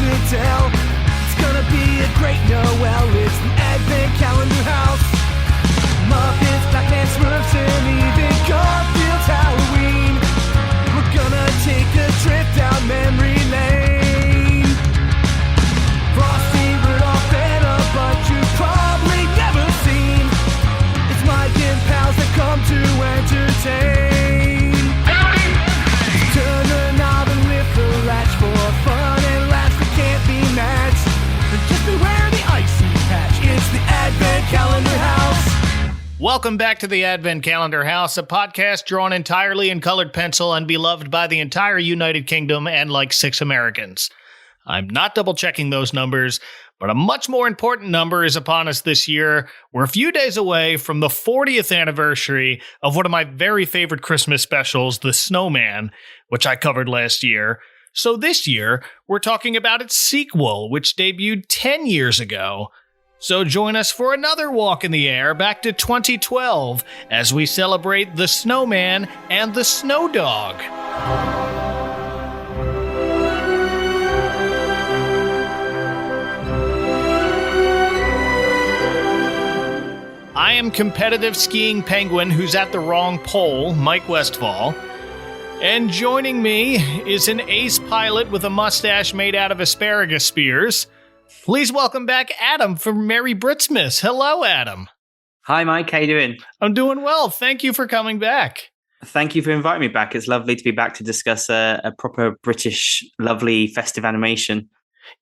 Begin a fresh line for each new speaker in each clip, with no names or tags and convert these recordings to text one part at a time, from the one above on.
to tell. It's gonna be a great Noel. It's the Advent Calendar House. Muppets, Batman, Smurfs, and even Garfield's Halloween. We're gonna take a trip down memory lane. Frosty, Rudolph, and a bunch you've probably never seen. It's Mike and pals that come to entertain. Turn the knob and lift the latch for fun and laughs that can't be matched. But just beware the icy patch. It's the Advent Calendar House.
Welcome back to the Advent Calendar House, a podcast drawn entirely in colored pencil and beloved by the entire United Kingdom and like 6 Americans. I'm not double-checking those numbers, but a much more important number is upon us this year. We're a few days away from the 40th anniversary of one of my very favorite Christmas specials, The Snowman, which I covered last year. So this year, we're talking about its sequel, which debuted 10 years ago. So join us for another walk in the air back to 2012 as we celebrate The Snowman and The Snowdog. I am competitive skiing penguin who's at the wrong pole, Mike Westfall. And joining me is an ace pilot with a mustache made out of asparagus spears. Please welcome back Adam from Merry Britsmas. Hello, Adam.
Hi, Mike. How you doing?
I'm doing well. Thank you for coming back.
Thank you for inviting me back. It's lovely to be back to discuss a proper British, lovely, festive animation.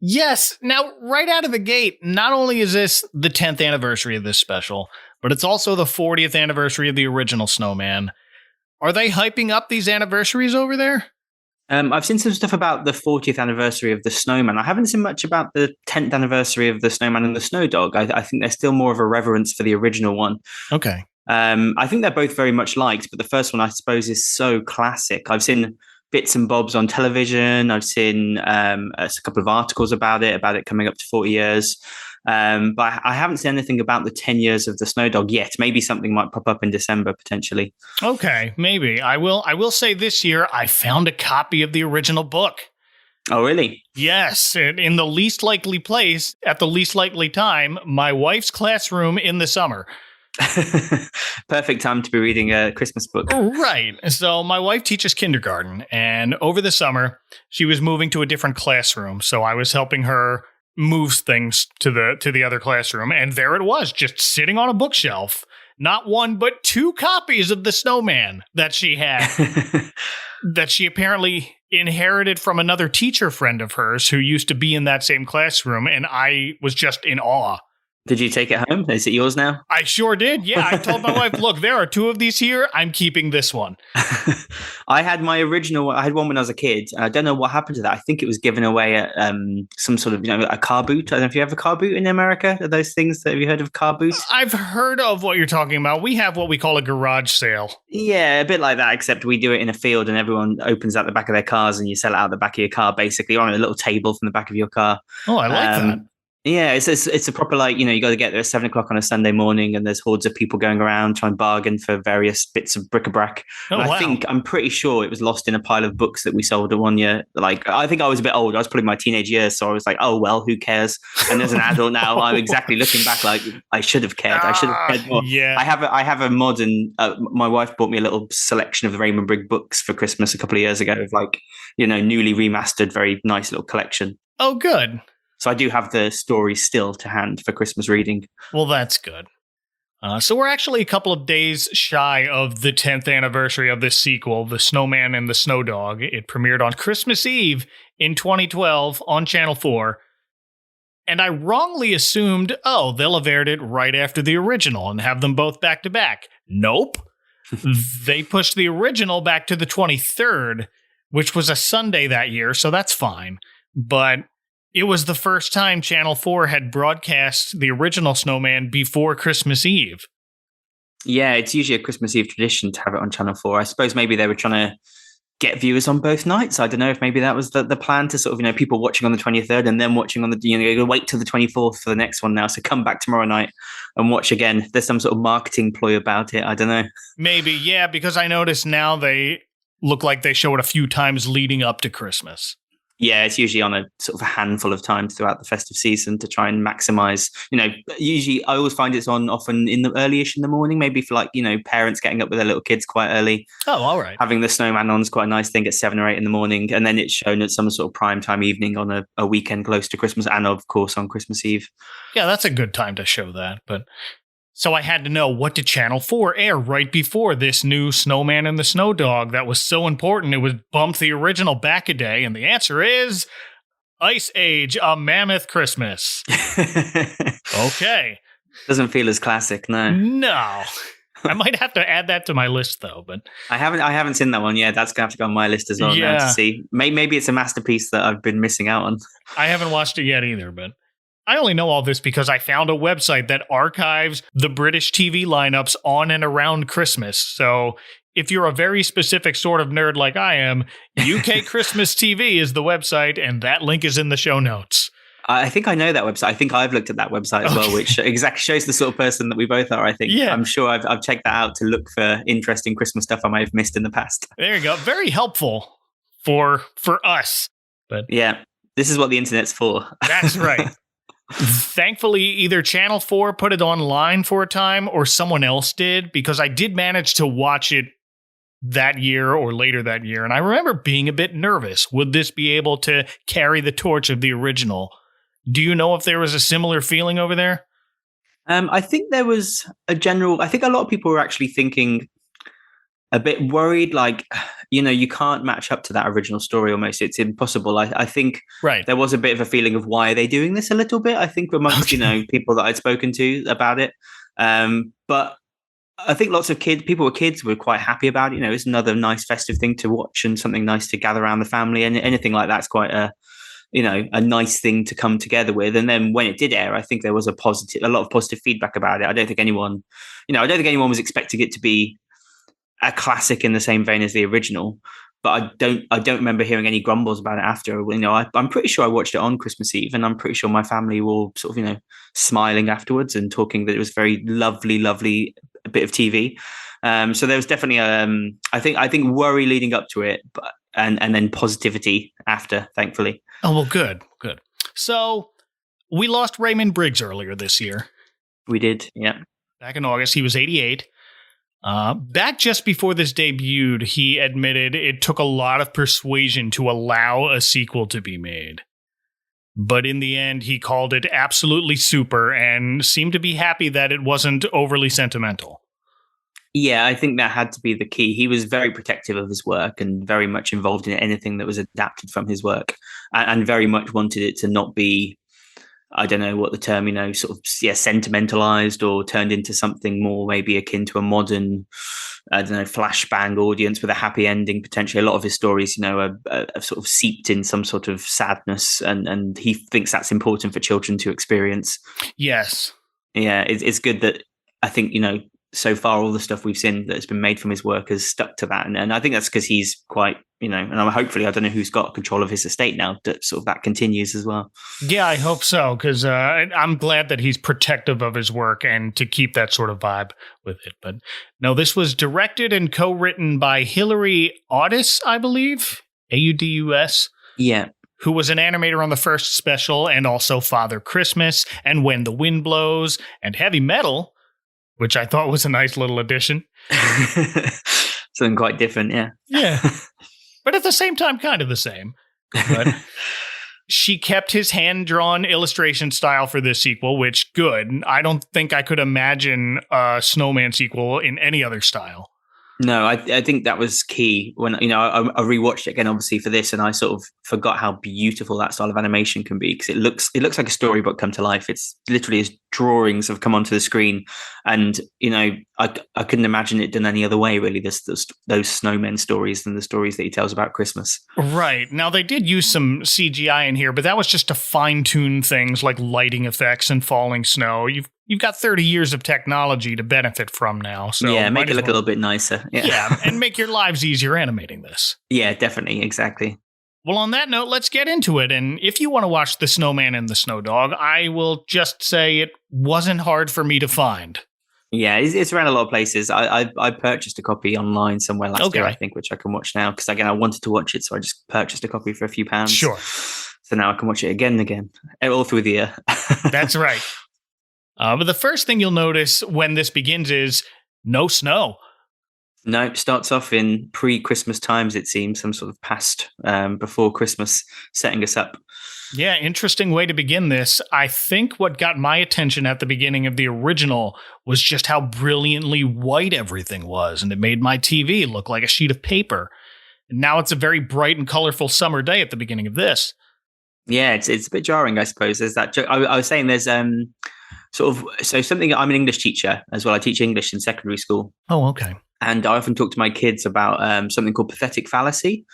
Yes. Now, right out of the gate, not only is this the 10th anniversary of this special, but it's also the 40th anniversary of the original Snowman. Are they hyping up these anniversaries over there?
I've seen some stuff about the 40th anniversary of The Snowman. I haven't seen much about the 10th anniversary of The Snowman and The Snowdog. I think there's still more of a reverence for the original one.
Okay.
I think they're both very much liked, but the first one, I suppose, is so classic. I've seen bits and bobs on television. I've seen a couple of articles about it coming up to 40 years. But I haven't seen anything about the 10 years of The Snowdog yet. Maybe something might pop up in December, potentially.
Okay, maybe. I will say this year, I found a copy of the original book.
Oh, really?
Yes, in the least likely place, at the least likely time, my wife's classroom in the summer.
Perfect time to be reading a Christmas book.
Right. So my wife teaches kindergarten, and over the summer, she was moving to a different classroom. So I was helping her move things to the other classroom, and there it was, just sitting on a bookshelf. Not one, but 2 copies of The Snowman that she had, that she apparently inherited from another teacher friend of hers who used to be in that same classroom, and I was just in awe.
Did you take it home? Is it yours now?
I sure did. Yeah, I told my wife, look, there are 2 of these here. I'm keeping this one.
I had my original. I had one when I was a kid. I don't know what happened to that. I think it was given away at some sort of, a car boot. I don't know if you have a car boot in America. Are those things? Have you heard of car boots?
I've heard of what you're talking about. We have what we call a garage sale.
Yeah, a bit like that, except we do it in a field and everyone opens out the back of their cars and you sell it out the back of your car, basically, on a little table from the back of your car.
Oh, I like that.
Yeah, it's a proper, you got to get there at 7 o'clock on a Sunday morning and there's hordes of people going around trying to bargain for various bits of bric-a-brac.
Oh, wow.
I'm pretty sure it was lost in a pile of books that we sold at one year. I think I was a bit old. I was probably my teenage years. So I was like, oh, well, who cares? And as an adult now, I'm exactly looking back like I should have cared. I should have cared more.
Yeah.
I have a mod and my wife bought me a little selection of the Raymond Briggs books for Christmas a couple of years ago of newly remastered, very nice little collection.
Oh, good.
So I do have the stories still to hand for Christmas reading.
Well, that's good. So we're actually a couple of days shy of the 10th anniversary of this sequel, The Snowman and The Snowdog. It premiered on Christmas Eve in 2012 on Channel 4. And I wrongly assumed, they'll have aired it right after the original and have them both back to back. Nope. They pushed the original back to the 23rd, which was a Sunday that year, so that's fine. But it was the first time Channel 4 had broadcast the original Snowman before Christmas Eve.
Yeah, it's usually a Christmas Eve tradition to have it on Channel 4. I suppose maybe they were trying to get viewers on both nights. I don't know if maybe that was the plan to sort of, people watching on the 23rd and then watching on the, wait till the 24th for the next one now. So come back tomorrow night and watch again. There's some sort of marketing ploy about it. I don't know.
Maybe, yeah, because I noticed now they look like they show it a few times leading up to Christmas.
Yeah, it's usually on a sort of a handful of times throughout the festive season to try and maximize. Usually I always find it's on often in the early-ish in the morning, maybe for parents getting up with their little kids quite early.
Oh, all right.
Having the snowman on is quite a nice thing at 7 or 8 in the morning, and then it's shown at some sort of prime time evening on a weekend close to Christmas, and of course on Christmas Eve.
Yeah, that's a good time to show that. But so I had to know, what did Channel 4 air right before this new Snowman and the Snowdog that was so important it would bump the original back a day? And the answer is Ice Age, A Mammoth Christmas. Okay.
Doesn't feel as classic, no.
No. I might have to add that to my list, though. But
I haven't seen that one yet. That's gonna have to go on my list as well now to see. Maybe it's a masterpiece that I've been missing out on.
I haven't watched it yet either, but I only know all this because I found a website that archives the British TV lineups on and around Christmas. So if you're a very specific sort of nerd like I am, UK Christmas TV is the website, and that link is in the show notes.
I think I know that website. I think I've looked at that website as well, which exactly shows the sort of person that we both are, I think.
Yeah.
I'm sure I've checked that out to look for interesting Christmas stuff I might have missed in the past.
There you go. Very helpful for us. But
yeah, this is what the internet's for.
That's right. Thankfully, either Channel 4 put it online for a time or someone else did, because I did manage to watch it that year or later that year. And I remember being a bit nervous. Would this be able to carry the torch of the original? Do you know if there was a similar feeling over there?
I think there was I think a lot of people were actually thinking a bit worried, you can't match up to that original story almost. It's impossible. I think there was a bit of a feeling of, why are they doing this a little bit? I think amongst, people that I'd spoken to about it. But I think lots of people with kids were quite happy about it. It's another nice festive thing to watch and something nice to gather around the family, and anything like that's quite a nice thing to come together with. And then when it did air, I think there was a lot of positive feedback about it. I don't think anyone was expecting it to be a classic in the same vein as the original, but I don't remember hearing any grumbles about it after. I'm pretty sure I watched it on Christmas Eve, and I'm pretty sure my family were all sort of, smiling afterwards and talking that it was very lovely bit of TV. So there was definitely I think worry leading up to it, but and then positivity after, thankfully.
Oh, well, good. So we lost Raymond Briggs earlier this year.
We did, yeah.
Back in August, he was 88. Back just before this debuted, he admitted it took a lot of persuasion to allow a sequel to be made. But in the end, he called it absolutely super and seemed to be happy that it wasn't overly sentimental.
Yeah, I think that had to be the key. He was very protective of his work and very much involved in anything that was adapted from his work, and very much wanted it to not be, I don't know what the term, sentimentalized or turned into something more maybe akin to a modern, flashbang audience with a happy ending. Potentially, a lot of his stories, are sort of seeped in some sort of sadness, and he thinks that's important for children to experience. Yes. Yeah, it's good that I think, so far all the stuff we've seen that's been made from his work has stuck to that, and I think that's because he's quite, and hopefully, I don't know who's got control of his estate now, that sort of that continues as well.
Yeah, I hope so, because I'm glad that he's protective of his work and to keep that sort of vibe with it. But no, this was directed and co-written by Hilary Audus, I believe, Audus.
Yeah.
Who was an animator on the first special, and also Father Christmas and When the Wind Blows and Heavy Metal, which I thought was a nice little addition.
Something quite different, yeah.
Yeah. But at the same time, kind of the same. But she kept his hand-drawn illustration style for this sequel, which, good. I don't think I could imagine a Snowman sequel in any other style.
No, I think that was key when, I rewatched it again, obviously, for this, and I sort of forgot how beautiful that style of animation can be, because it looks like a storybook come to life. It's literally as drawings have come onto the screen, and I couldn't imagine it done any other way, really. Those snowmen stories and the stories that he tells about Christmas.
Right. Now, they did use some CGI in here, but that was just to fine-tune things like lighting effects and falling snow. You've got 30 years of technology to benefit from now. So
yeah, make it look a little bit nicer.
Yeah, and make your lives easier animating this.
Yeah, definitely. Exactly.
Well, on that note, let's get into it. And if you want to watch The Snowman and the Snowdog, I will just say it wasn't hard for me to find.
Yeah, it's around a lot of places. I purchased a copy online somewhere last year,
Okay.
I think, which I can watch now because again I wanted to watch it, so I just purchased a copy for a few pounds.
Sure.
So now I can watch it again and again, all through the year.
That's right. But the first thing you'll notice when this begins is no snow.
No, it starts off in pre-Christmas times, it seems, some sort of past before Christmas, setting us up.
Yeah, interesting way to begin this. I think what got my attention at the beginning of the original was just how brilliantly white everything was, and it made my TV look like a sheet of paper. And now it's a very bright and colorful summer day at the beginning of this.
Yeah, it's a bit jarring, I suppose. There's that. I was saying there's sort of something. I'm an English teacher as well. I teach English in secondary school.
Oh, okay.
And I often talk to my kids about something called pathetic fallacy,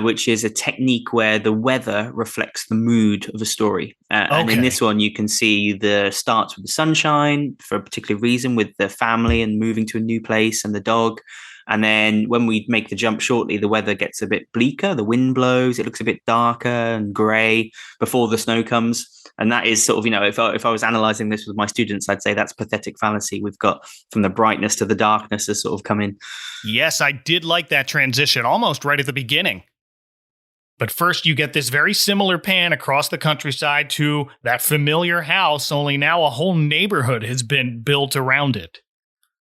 which is a technique where the weather reflects the mood of a story. And in this one, you can see the starts with the sunshine for a particular reason with the family and moving to a new place and the dog. And then when we make the jump shortly, the weather gets a bit bleaker. The wind blows. It looks a bit darker and grey before the snow comes. And that is sort of, if I was analysing this with my students, I'd say that's pathetic fallacy. We've got from the brightness to the darkness has sort of come in.
Yes, I did like that transition almost right at the beginning. But first, you get this very similar pan across the countryside to that familiar house, only now a whole neighborhood has been built around it.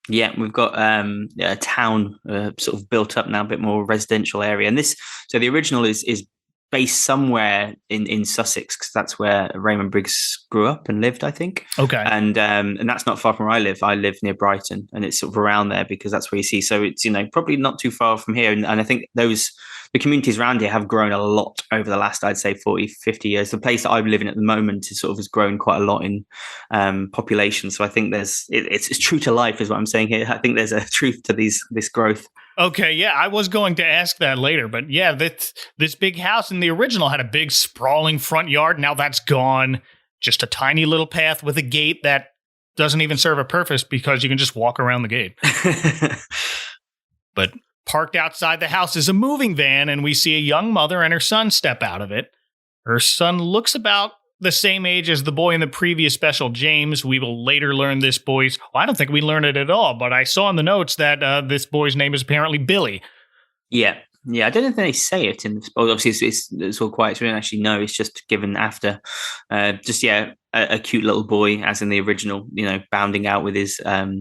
Yeah, we've got a town sort of built up now, a bit more residential area. And so the original is based somewhere in Sussex, because that's where Raymond Briggs grew up and lived, I think.
Okay.
And that's not far from where I live. I live near Brighton, and it's sort of around there because that's where you see. So it's, probably not too far from here. And I think the communities around here have grown a lot over the last, I'd say, 40, 50 years. The place that I live in at the moment has grown quite a lot in population. So I think it's true to life is what I'm saying here. I think there's a truth to this growth.
Okay, yeah, I was going to ask that later, but yeah, this big house in the original had a big sprawling front yard. Now that's gone. Just a tiny little path with a gate that doesn't even serve a purpose because you can just walk around the gate. But parked outside the house is a moving van, and we see a young mother and her son step out of it. Her son looks about the same age as the boy in the previous special, James. We will later learn this boy's... Well, I don't think we learned it at all, but I saw in the notes that this boy's name is apparently Billy.
Yeah. Yeah, I don't know if they say it in this. Obviously, it's all quiet, so we don't actually know. It's just given after. A cute little boy, as in the original, bounding out with his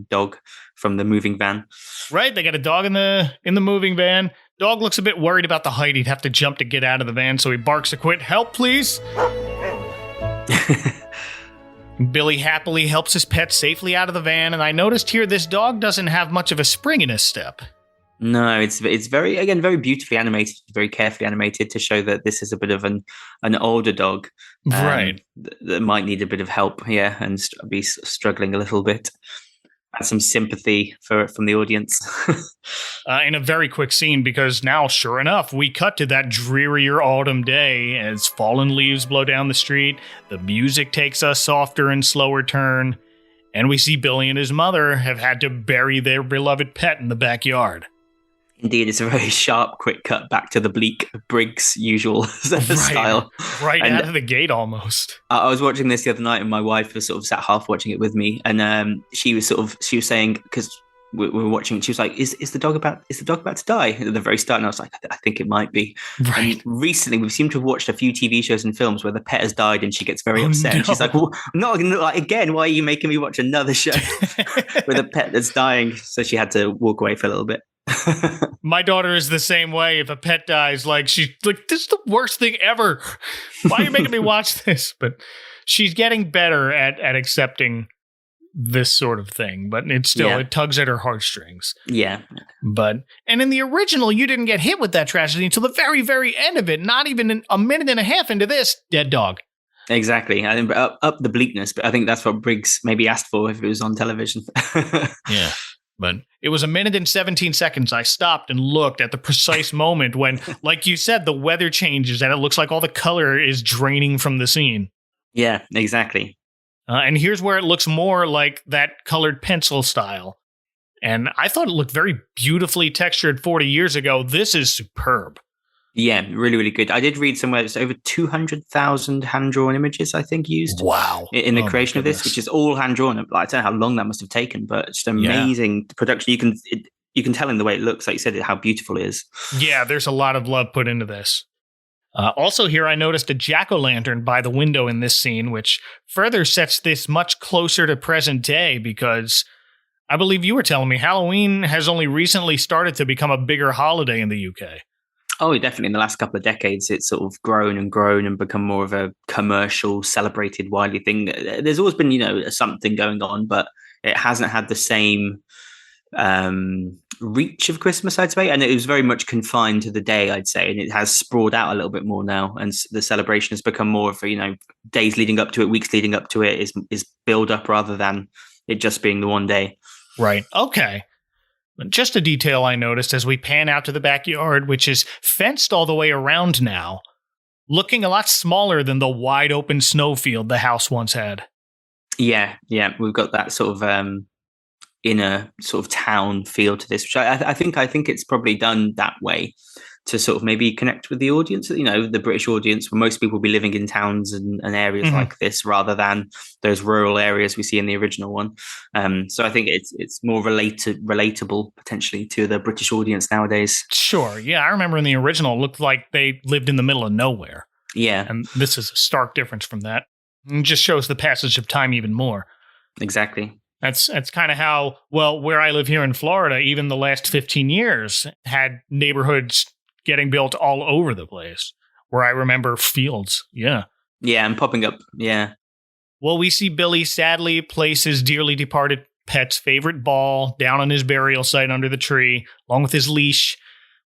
dog from the moving van.
Right, they got a dog in the moving van. Dog looks a bit worried about the height. He'd have to jump to get out of the van, so he barks to quit. Help, please! Billy happily helps his pet safely out of the van, and I noticed here this dog doesn't have much of a spring in his step.
No, it's very, again, very beautifully animated, very carefully animated to show that this is a bit of an older dog.
Right.
That might need a bit of help, yeah, and be struggling a little bit. Add some sympathy from the audience.
In a very quick scene, because now, sure enough, we cut to that drearier autumn day as fallen leaves blow down the street, the music takes a softer and slower turn, and we see Billy and his mother have had to bury their beloved pet in the backyard.
Indeed, it's a very sharp, quick cut back to the bleak Briggs usual style.
Right out of the gate, almost.
I was watching this the other night, and my wife was sort of sat half watching it with me, and she was saying, because we were watching, she was like, "Is the dog about to die?" At the very start, and I was like, "I think it might be."
Right.
And recently, we seem to have watched a few TV shows and films where the pet has died, and she gets very upset.
No.
And she's like, "Well, not like again. Why are you making me watch another show with a pet that's dying?" So she had to walk away for a little bit.
My daughter is the same way. If a pet dies, she's like, "This is the worst thing ever. Why are you making me watch this?" But she's getting better at accepting this sort of thing, but it tugs at her heartstrings.
Yeah.
And in the original, you didn't get hit with that tragedy until the very, very end of it. Not even a minute and a half into this, dead dog.
Exactly. I think up the bleakness, but I think that's what Briggs maybe asked for if it was on television.
Yeah. But it was a minute and 17 seconds. I stopped and looked at the precise moment when, like you said, the weather changes and it looks like all the color is draining from the scene.
Yeah, exactly.
And here's where it looks more like that colored pencil style. And I thought it looked very beautifully textured 40 years ago. This is superb.
Yeah, really, really good. I did read somewhere it's over 200,000 hand-drawn images, I think, used
Wow.
in the
Oh, my
creation of this, which
goodness.
is all hand-drawn. Like, I don't know how long that must have taken, but just
Yeah.
amazing production. You can tell in the way it looks, like you said, how beautiful it is.
Yeah, there's a lot of love put into this. Also, here I noticed a jack-o'-lantern by the window in this scene, which further sets this much closer to present day because I believe you were telling me Halloween has only recently started to become a bigger holiday in the UK.
Oh, definitely. In the last couple of decades, it's sort of grown and become more of a commercial, celebrated, widely thing. There's always been, something going on, but it hasn't had the same reach of Christmas, I'd say. And it was very much confined to the day, I'd say. And it has sprawled out a little bit more now. And the celebration has become more of a, days leading up to it, weeks leading up to it is build up rather than it just being the one day.
Right. Okay. Just a detail I noticed as we pan out to the backyard, which is fenced all the way around now, looking a lot smaller than the wide open snowfield the house once had.
Yeah. We've got that sort of inner sort of town feel to this, which I think it's probably done that way to sort of maybe connect with the audience, the British audience, where most people will be living in towns and areas like this rather than those rural areas we see in the original one. So I think it's more relatable potentially to the British audience nowadays.
Sure. Yeah, I remember in the original, it looked like they lived in the middle of nowhere.
Yeah.
And this is a stark difference from that. It just shows the passage of time even more.
Exactly.
That's kind of how, where I live here in Florida, even the last 15 years had neighborhoods getting built all over the place, where I remember fields. Yeah.
Yeah, and popping up. Yeah.
Well, we see Billy sadly place his dearly departed pet's favorite ball down on his burial site under the tree, along with his leash,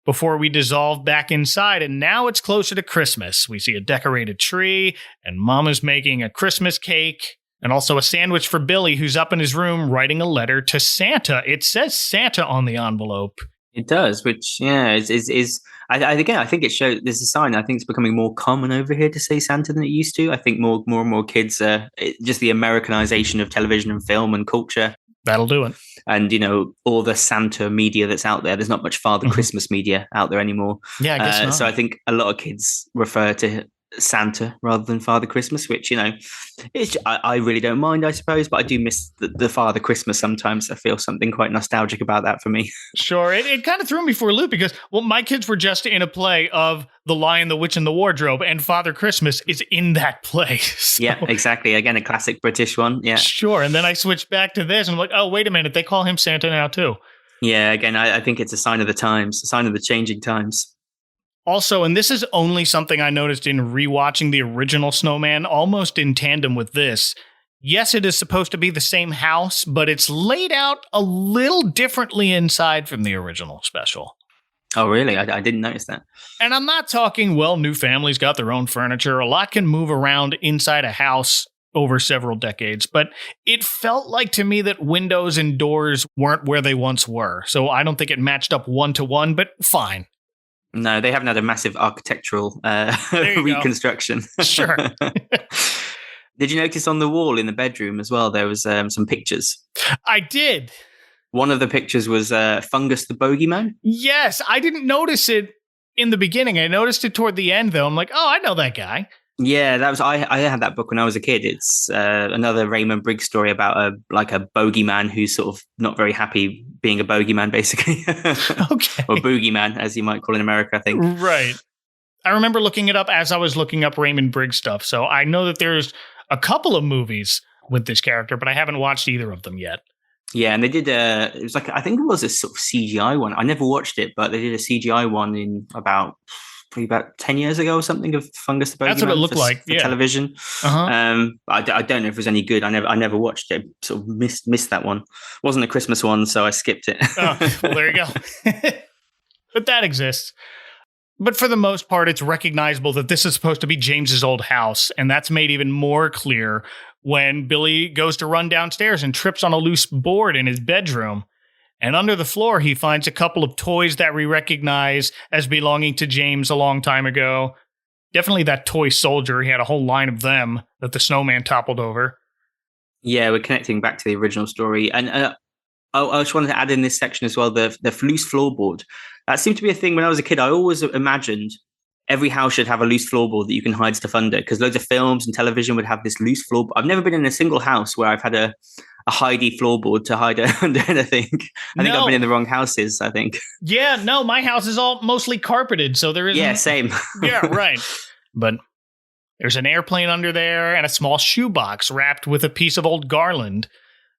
before we dissolve back inside. And now it's closer to Christmas. We see a decorated tree, and Mama's making a Christmas cake, and also a sandwich for Billy, who's up in his room writing a letter to Santa. It says Santa on the envelope.
It does, which is I think it shows there's a sign. I think it's becoming more common over here to say Santa than it used to. I think more and more kids just the Americanization of television and film and culture.
That'll do it.
And all the Santa media that's out there. There's not much Father Christmas media out there anymore.
Yeah, I guess not.
So I think a lot of kids refer to Santa rather than Father Christmas, which I really don't mind, I suppose, but I do miss the Father Christmas sometimes. I feel something quite nostalgic about that for me.
Sure, it kind of threw me for a loop because my kids were just in a play of The Lion, the Witch, and the Wardrobe, and Father Christmas is in that play. So,
yeah, exactly. Again, a classic British one. Yeah,
sure. And then I switched back to this, and I'm like, oh, wait a minute, they call him Santa now too.
Yeah, again, I think it's a sign of the times, a sign of the changing times.
Also, and this is only something I noticed in rewatching the original Snowman, almost in tandem with this. Yes, it is supposed to be the same house, but it's laid out a little differently inside from the original special.
Oh, really? I didn't notice that.
And I'm not talking, new families got their own furniture. A lot can move around inside a house over several decades, but it felt like to me that windows and doors weren't where they once were. So I don't think it matched up one-to-one, but fine.
No, they haven't had a massive architectural reconstruction.
Sure.
Did you notice on the wall in the bedroom as well, there was some pictures?
I did.
One of the pictures was Fungus the Bogeyman.
Yes, I didn't notice it in the beginning. I noticed it toward the end, though. I'm like, oh, I know that guy.
Yeah, that was I had that book when I was a kid. It's another Raymond Briggs story about a bogeyman who's sort of not very happy being a bogeyman, basically.
Okay.
Or boogeyman, as you might call it in America, I think.
Right. I remember looking it up as I was looking up Raymond Briggs stuff, so I know that there's a couple of movies with this character, but I haven't watched either of them yet.
Yeah, and they did it was like, I think it was a sort of CGI one. I never watched it, but they did a CGI one in about 10 years ago or something of Fungus the Bogeyman.
That's what it looked like,
for television.
Uh-huh.
I don't know if it was any good. I never watched it. Sort of missed that one. It wasn't a Christmas one, so I skipped it.
Oh, well, there you go. But that exists. But for the most part, it's recognizable that this is supposed to be James's old house, and that's made even more clear when Billy goes to run downstairs and trips on a loose board in his bedroom. And under the floor, he finds a couple of toys that we recognize as belonging to James a long time ago. Definitely that toy soldier. He had a whole line of them that the snowman toppled over.
Yeah, we're connecting back to the original story. And I just wanted to add in this section as well, the loose floorboard. That seemed to be a thing when I was a kid. I always imagined every house should have a loose floorboard that you can hide stuff under, because loads of films and television would have this loose floorboard. I've never been in a single house where I've had a hidey floorboard to hide under anything. I think I've been in the wrong houses, I think.
Yeah, no, my house is all mostly carpeted, so there isn't...
Yeah, same.
Yeah, right. But there's an airplane under there and a small shoebox wrapped with a piece of old garland.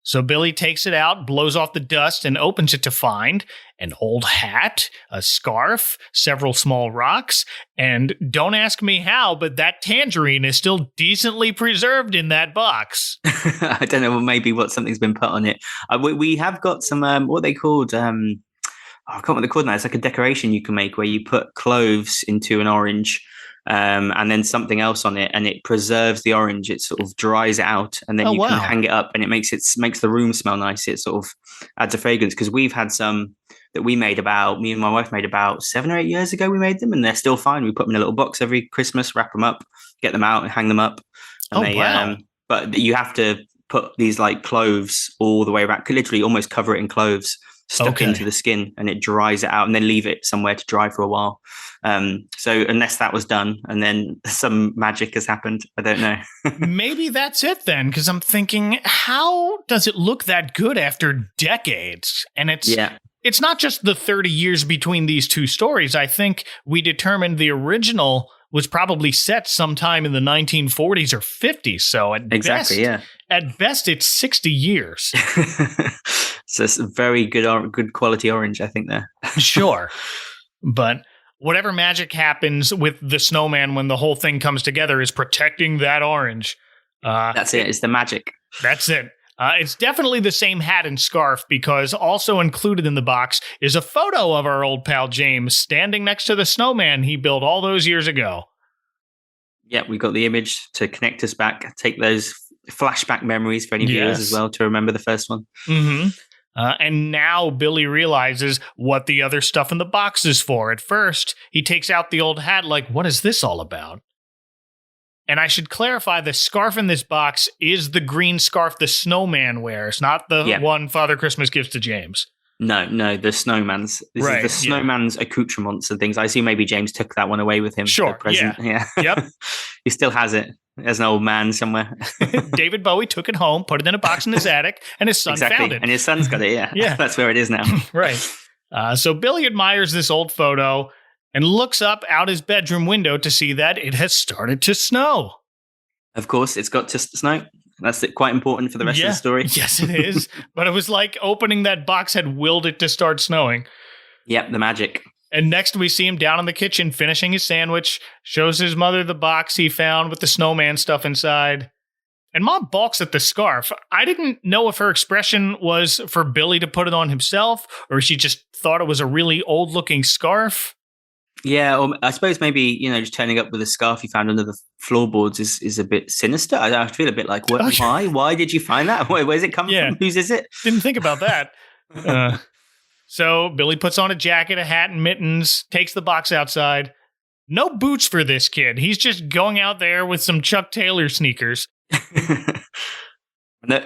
So Billy takes it out, blows off the dust, and opens it to find an old hat, a scarf, several small rocks, and don't ask me how, but that tangerine is still decently preserved in that box.
I don't know, maybe something's been put on it. We have got some, what are they called? I can't remember what they're called now. It's like a decoration you can make where you put cloves into an orange, and then something else on it, and it preserves the orange. It sort of dries it out, and then can hang it up, and it makes the room smell nice. It sort of adds a fragrance, because we've had some that me and my wife made about 7 or 8 years ago. We made them, and they're still fine. We put them in a little box every Christmas, wrap them up, get them out, and hang them up. And
wow!
But you have to put these like cloves all the way around, literally almost cover it in cloves, stuck into the skin, and it dries it out, and then leave it somewhere to dry for a while. So unless that was done and then some magic has happened, I don't know.
Maybe that's it then, because I'm thinking, how does it look that good after decades? And it's not just the 30 years between these two stories. I think we determined the original was probably set sometime in the 1940s or 50s. So at best, it's 60 years.
So it's a very good quality orange, I think, there.
Sure. But whatever magic happens with the snowman when the whole thing comes together is protecting that orange.
That's it. It's the magic.
That's it. It's definitely the same hat and scarf, because also included in the box is a photo of our old pal James standing next to the snowman he built all those years ago. Yeah,
we got the image to connect us back, take those flashback memories for any viewers as well to remember the first one.
Mm-hmm. And now Billy realizes what the other stuff in the box is for. At first, he takes out the old hat like, what is this all about? And I should clarify, the scarf in this box is the green scarf the snowman wears, not the one Father Christmas gives to James.
No, the snowman's. This is the snowman's accoutrements and things. I assume maybe James took that one away with him.
Sure,
present. Yeah.
Yep.
He still has it as an old man somewhere.
David Bowie took it home, put it in a box in his attic, and his son found it.
And his son's got it, yeah. That's where it is now.
Right. So Billy admires this old photo and looks up out his bedroom window to see that it has started to snow.
Of course, it's got to snow. That's quite important for the rest of the story.
Yes, it is. But it was like opening that box had willed it to start snowing.
Yep, the magic.
And next we see him down in the kitchen finishing his sandwich, shows his mother the box he found with the snowman stuff inside. And Mom balks at the scarf. I didn't know if her expression was for Billy to put it on himself, or she just thought it was a really old-looking scarf.
Yeah, or I suppose maybe, just turning up with a scarf you found under the floorboards is a bit sinister. I feel a bit like, why? Why did you find that? Where's it come from? Whose is it?
Didn't think about that. So Billy puts on a jacket, a hat, and mittens, takes the box outside. No boots for this kid. He's just going out there with some Chuck Taylor sneakers.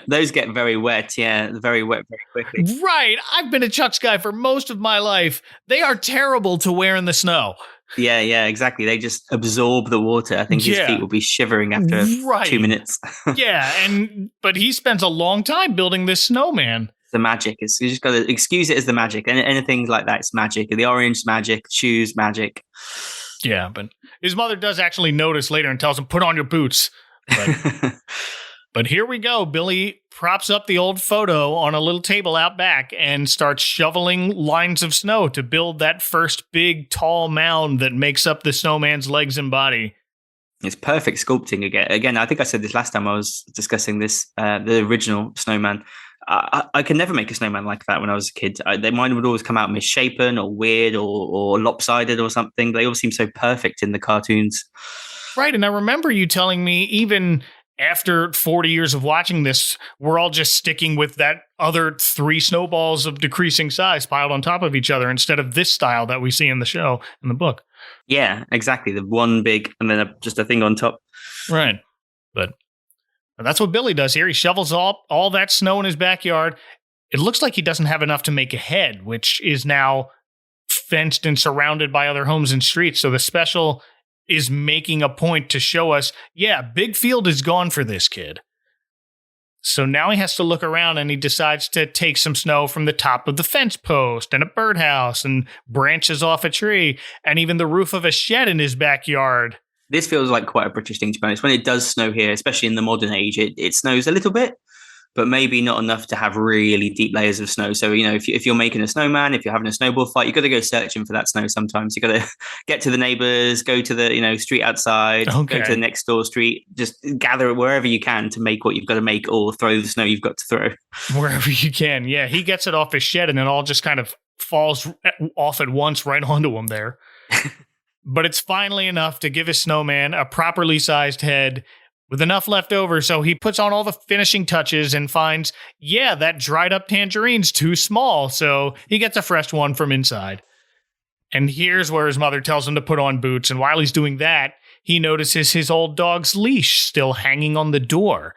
Those get very wet, very wet very quickly.
Right. I've been a Chuck's guy for most of my life. They are terrible to wear in the snow.
Yeah, exactly. They just absorb the water. I think his feet will be shivering after 2 minutes.
But he spends a long time building this snowman.
The magic. You just got to excuse it as the magic. And anything like that, it's magic. The orange magic, shoes magic.
Yeah, but his mother does actually notice later and tells him, put on your boots. But here we go. Billy props up the old photo on a little table out back and starts shoveling lines of snow to build that first big, tall mound that makes up the snowman's legs and body.
It's perfect sculpting again. I think I said this last time I was discussing this, the original snowman. I could never make a snowman like that when I was a kid. Mine would always come out misshapen or weird or lopsided or something. They all seem so perfect in the cartoons.
Right, and I remember you telling me even after 40 years of watching this, we're all just sticking with that other 3 snowballs of decreasing size piled on top of each other instead of this style that we see in the show, in the book.
Yeah, exactly. The one big and then just a thing on top.
Right. But that's what Billy does here. He shovels all that snow in his backyard. It looks like he doesn't have enough to make a head, which is now fenced and surrounded by other homes and streets. So the special is making a point to show us, yeah, Big Field is gone for this kid. So now he has to look around and he decides to take some snow from the top of the fence post and a birdhouse and branches off a tree and even the roof of a shed in his backyard.
This feels like quite a British thing, to be honest. When it does snow here, especially in the modern age, it snows a little bit, but maybe not enough to have really deep layers of snow. So, if you're making a snowman, if you're having a snowball fight, you've got to go searching for that snow sometimes. You've got to get to the neighbors, go to the, street outside, go to the next door street, just gather it wherever you can to make what you've got to make or throw the snow you've got to throw.
Wherever you can. Yeah, he gets it off his shed and it all just kind of falls off at once right onto him there. But it's finally enough to give his snowman a properly sized head with enough left over, so he puts on all the finishing touches and finds, that dried up tangerine's too small, so he gets a fresh one from inside. And here's where his mother tells him to put on boots, and while he's doing that, he notices his old dog's leash still hanging on the door.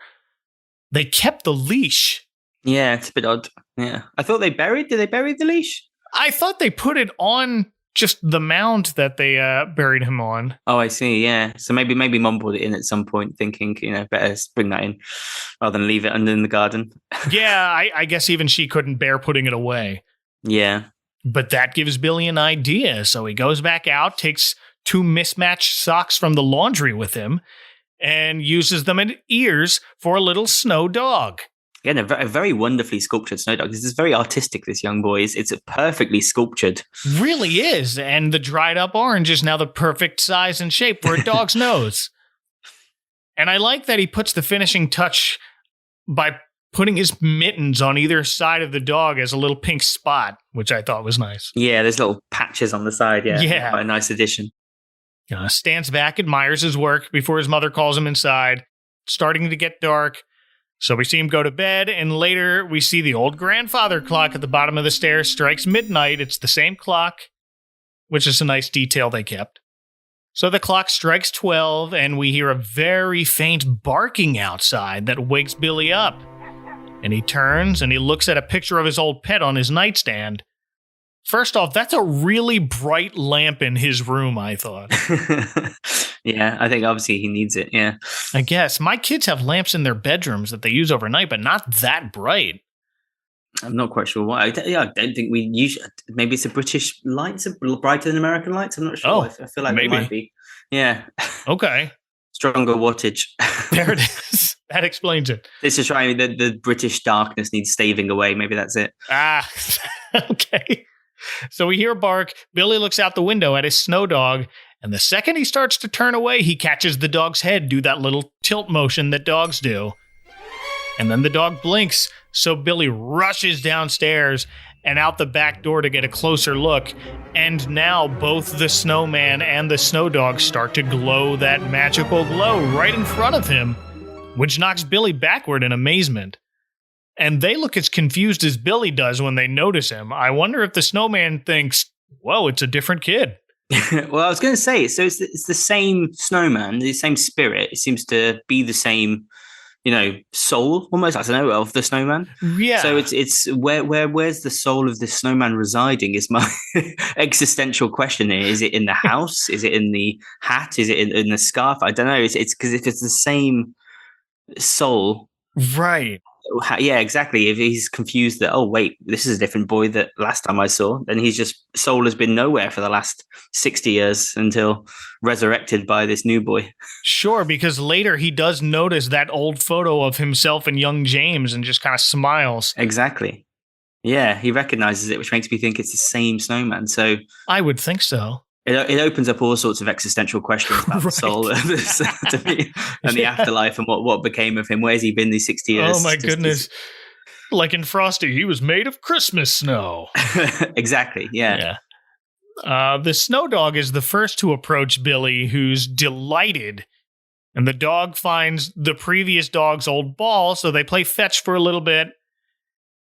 They kept the leash.
Yeah, it's a bit odd. Yeah. I thought did they bury the leash?
I thought they put it on just the mound that they buried him on.
Oh, I see. Yeah. So maybe Mom brought it in at some point thinking, better bring that in rather than leave it under in the garden.
Yeah, I guess even she couldn't bear putting it away.
Yeah.
But that gives Billy an idea. So he goes back out, takes 2 mismatched socks from the laundry with him, and uses them as ears for a little snow dog.
Again, a very wonderfully sculptured snow dog. This is very artistic, this young boy. It's perfectly sculptured.
Really is. And the dried up orange is now the perfect size and shape for a dog's nose. And I like that he puts the finishing touch by putting his mittens on either side of the dog as a little pink spot, which I thought was nice.
Yeah, there's little patches on the side. Yeah.
Yeah.
Quite a nice addition.
Stands back, admires his work before his mother calls him inside. Starting to get dark. So we see him go to bed, and later we see the old grandfather clock at the bottom of the stairs strikes midnight. It's the same clock, which is a nice detail they kept. So the clock strikes 12, and we hear a very faint barking outside that wakes Billy up. And he turns, and he looks at a picture of his old pet on his nightstand. First off, that's a really bright lamp in his room, I thought.
Yeah, I think obviously he needs it, yeah.
I guess. My kids have lamps in their bedrooms that they use overnight, but not that bright.
I'm not quite sure why. I don't think we usually... Maybe it's a British light, it's brighter than American lights. I'm not sure.
Oh,
I feel like
maybe.
It might be. Yeah.
Okay.
Stronger wattage.
There it is. That explains it.
It's just trying the British darkness needs staving away. Maybe that's it.
Ah, okay. So we hear a bark. Billy looks out the window at his snow dog, and the second he starts to turn away, he catches the dog's head do that little tilt motion that dogs do. And then the dog blinks, so Billy rushes downstairs and out the back door to get a closer look. And now both the snowman and the snow dog start to glow that magical glow right in front of him, which knocks Billy backward in amazement. And they look as confused as Billy does when they notice him. I wonder if the snowman thinks, whoa, it's a different kid.
Well, I was going to say, so it's the same snowman, the same spirit. It seems to be the same, soul almost. I don't know, of the snowman.
Yeah.
So it's where's the soul of the snowman residing? Is my existential question here. Is it in the house? Is it in the hat? Is it in the scarf? I don't know. It's because if it's the same soul,
right?
Yeah, exactly. If he's confused that, oh, wait, this is a different boy that last time I saw, then he's just, soul has been nowhere for the last 60 years until resurrected by this new boy.
Sure, because later he does notice that old photo of himself and young James and just kind of smiles.
Exactly. Yeah, he recognizes it, which makes me think it's the same snowman. So
I would think so.
It opens up all sorts of existential questions about the soul to me, and the afterlife and what became of him. Where's he been these 60 years?
Oh, my goodness. Like in Frosty, he was made of Christmas snow.
Exactly, yeah.
The snow dog is the first to approach Billy, who's delighted. And the dog finds the previous dog's old ball, so they play fetch for a little bit.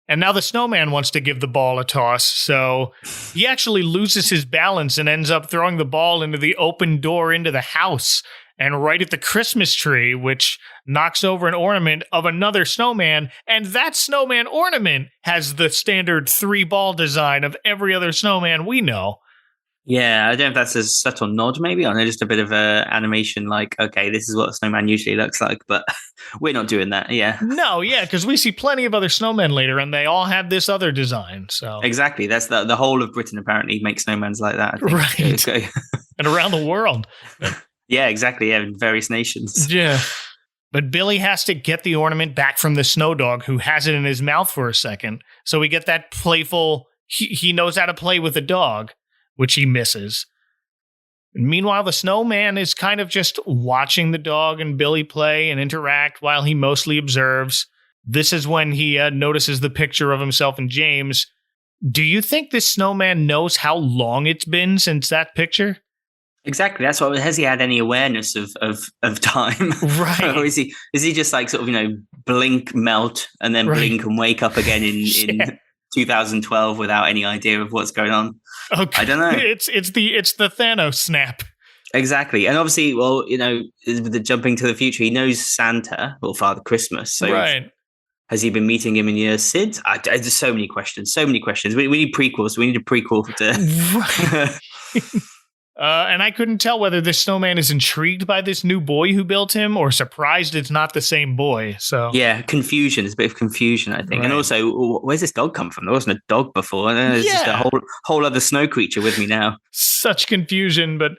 And now the snowman wants to give the ball a toss, so he actually loses his balance and ends up throwing the ball into the open door into the house and right at the Christmas tree, which knocks over an ornament of another snowman, and that snowman ornament has the standard 3-ball design of every other snowman we know.
Yeah, I don't know if that's a subtle nod, maybe, or just a bit of a animation, like, okay, this is what a snowman usually looks like, but we're not doing that. Yeah,
No, yeah, because we see plenty of other snowmen later, and they all have this other design. So
exactly. That's the whole of Britain apparently makes snowmans like that. I think.
Right.
Okay.
And around the world.
Yeah, exactly. Yeah, in various nations.
Yeah. But Billy has to get the ornament back from the snow dog, who has it in his mouth for a second. So we get that playful, he knows how to play with the dog, which he misses. And meanwhile, the snowman is kind of just watching the dog and Billy play and interact while he mostly observes. This is when he notices the picture of himself and James. Do you think this snowman knows how long it's been since that picture?
Exactly. That's what. Has he had any awareness of time?
Right.
Or is he just like sort of blink, melt, and then blink and wake up again in 2012 without any idea of what's going on?
Okay.
I don't know.
It's the Thanos snap.
Exactly. And obviously, well, the jumping to the future, he knows Santa or Father Christmas. So
right.
Has he been meeting him in years since? There's so many questions. We need prequels. We need a prequel to.
Right. And I couldn't tell whether this snowman is intrigued by this new boy who built him or surprised it's not the same boy. So
yeah, confusion. There's a bit of confusion, I think. Right. And also, where's this dog come from? There wasn't a dog before. And there's just a whole other snow creature with me now.
Such confusion, but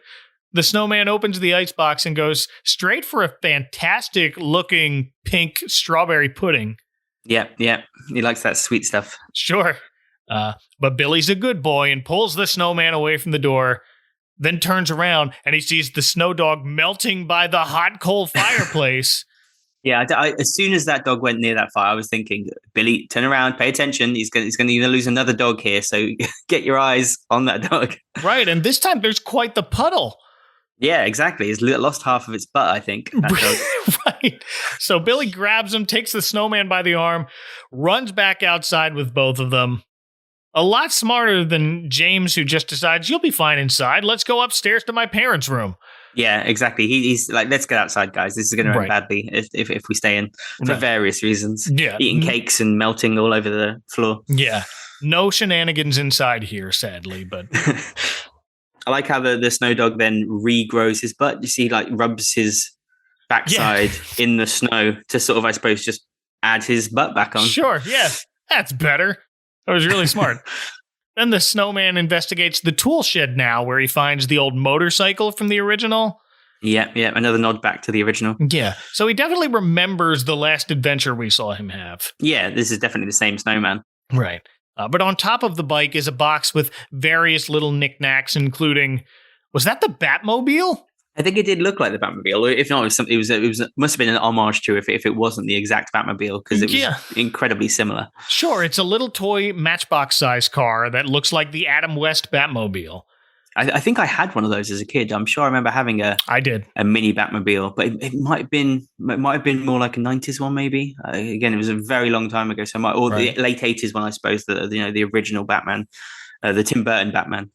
the snowman opens the icebox and goes straight for a fantastic looking pink strawberry pudding.
Yeah. He likes that sweet stuff.
Sure. But Billy's a good boy and pulls the snowman away from the door, then turns around and he sees the snow dog melting by the hot coal fireplace.
Yeah, as soon as that dog went near that fire, I was thinking, Billy, turn around, pay attention. He's going to lose another dog here, so get your eyes on that dog.
Right, and this time there's quite the puddle.
Yeah, exactly. It's lost half of its butt, I think.
Right. So Billy grabs him, takes the snowman by the arm, runs back outside with both of them. A lot smarter than James, who just decides, you'll be fine inside. Let's go upstairs to my parents' room.
Yeah, exactly. He's like, let's get outside, guys. This is going to end badly if we stay in for various reasons. Yeah. Eating cakes and melting all over the floor.
Yeah. No shenanigans inside here, sadly, but...
I like how the snow dog then regrows his butt. You see, like, rubs his backside in the snow to sort of, I suppose, just add his butt back on.
Sure, yeah. That's better. That was really smart. Then the snowman investigates the tool shed now, where he finds the old motorcycle from the original.
Yeah. Another nod back to the original.
Yeah. So he definitely remembers the last adventure we saw him have.
Yeah, this is definitely the same snowman.
Right. But on top of the bike is a box with various little knickknacks, including, was that the Batmobile?
I think it did look like the Batmobile. If not, it must have been an homage to if it wasn't the exact Batmobile, because it was incredibly similar.
Sure, it's a little toy Matchbox-sized car that looks like the Adam West Batmobile.
I think I had one of those as a kid. I'm sure I remember having a mini Batmobile, but it might have been more like a 90s one, maybe. Again, it was a very long time ago, so the late 80s one, I suppose. The original Batman, the Tim Burton Batman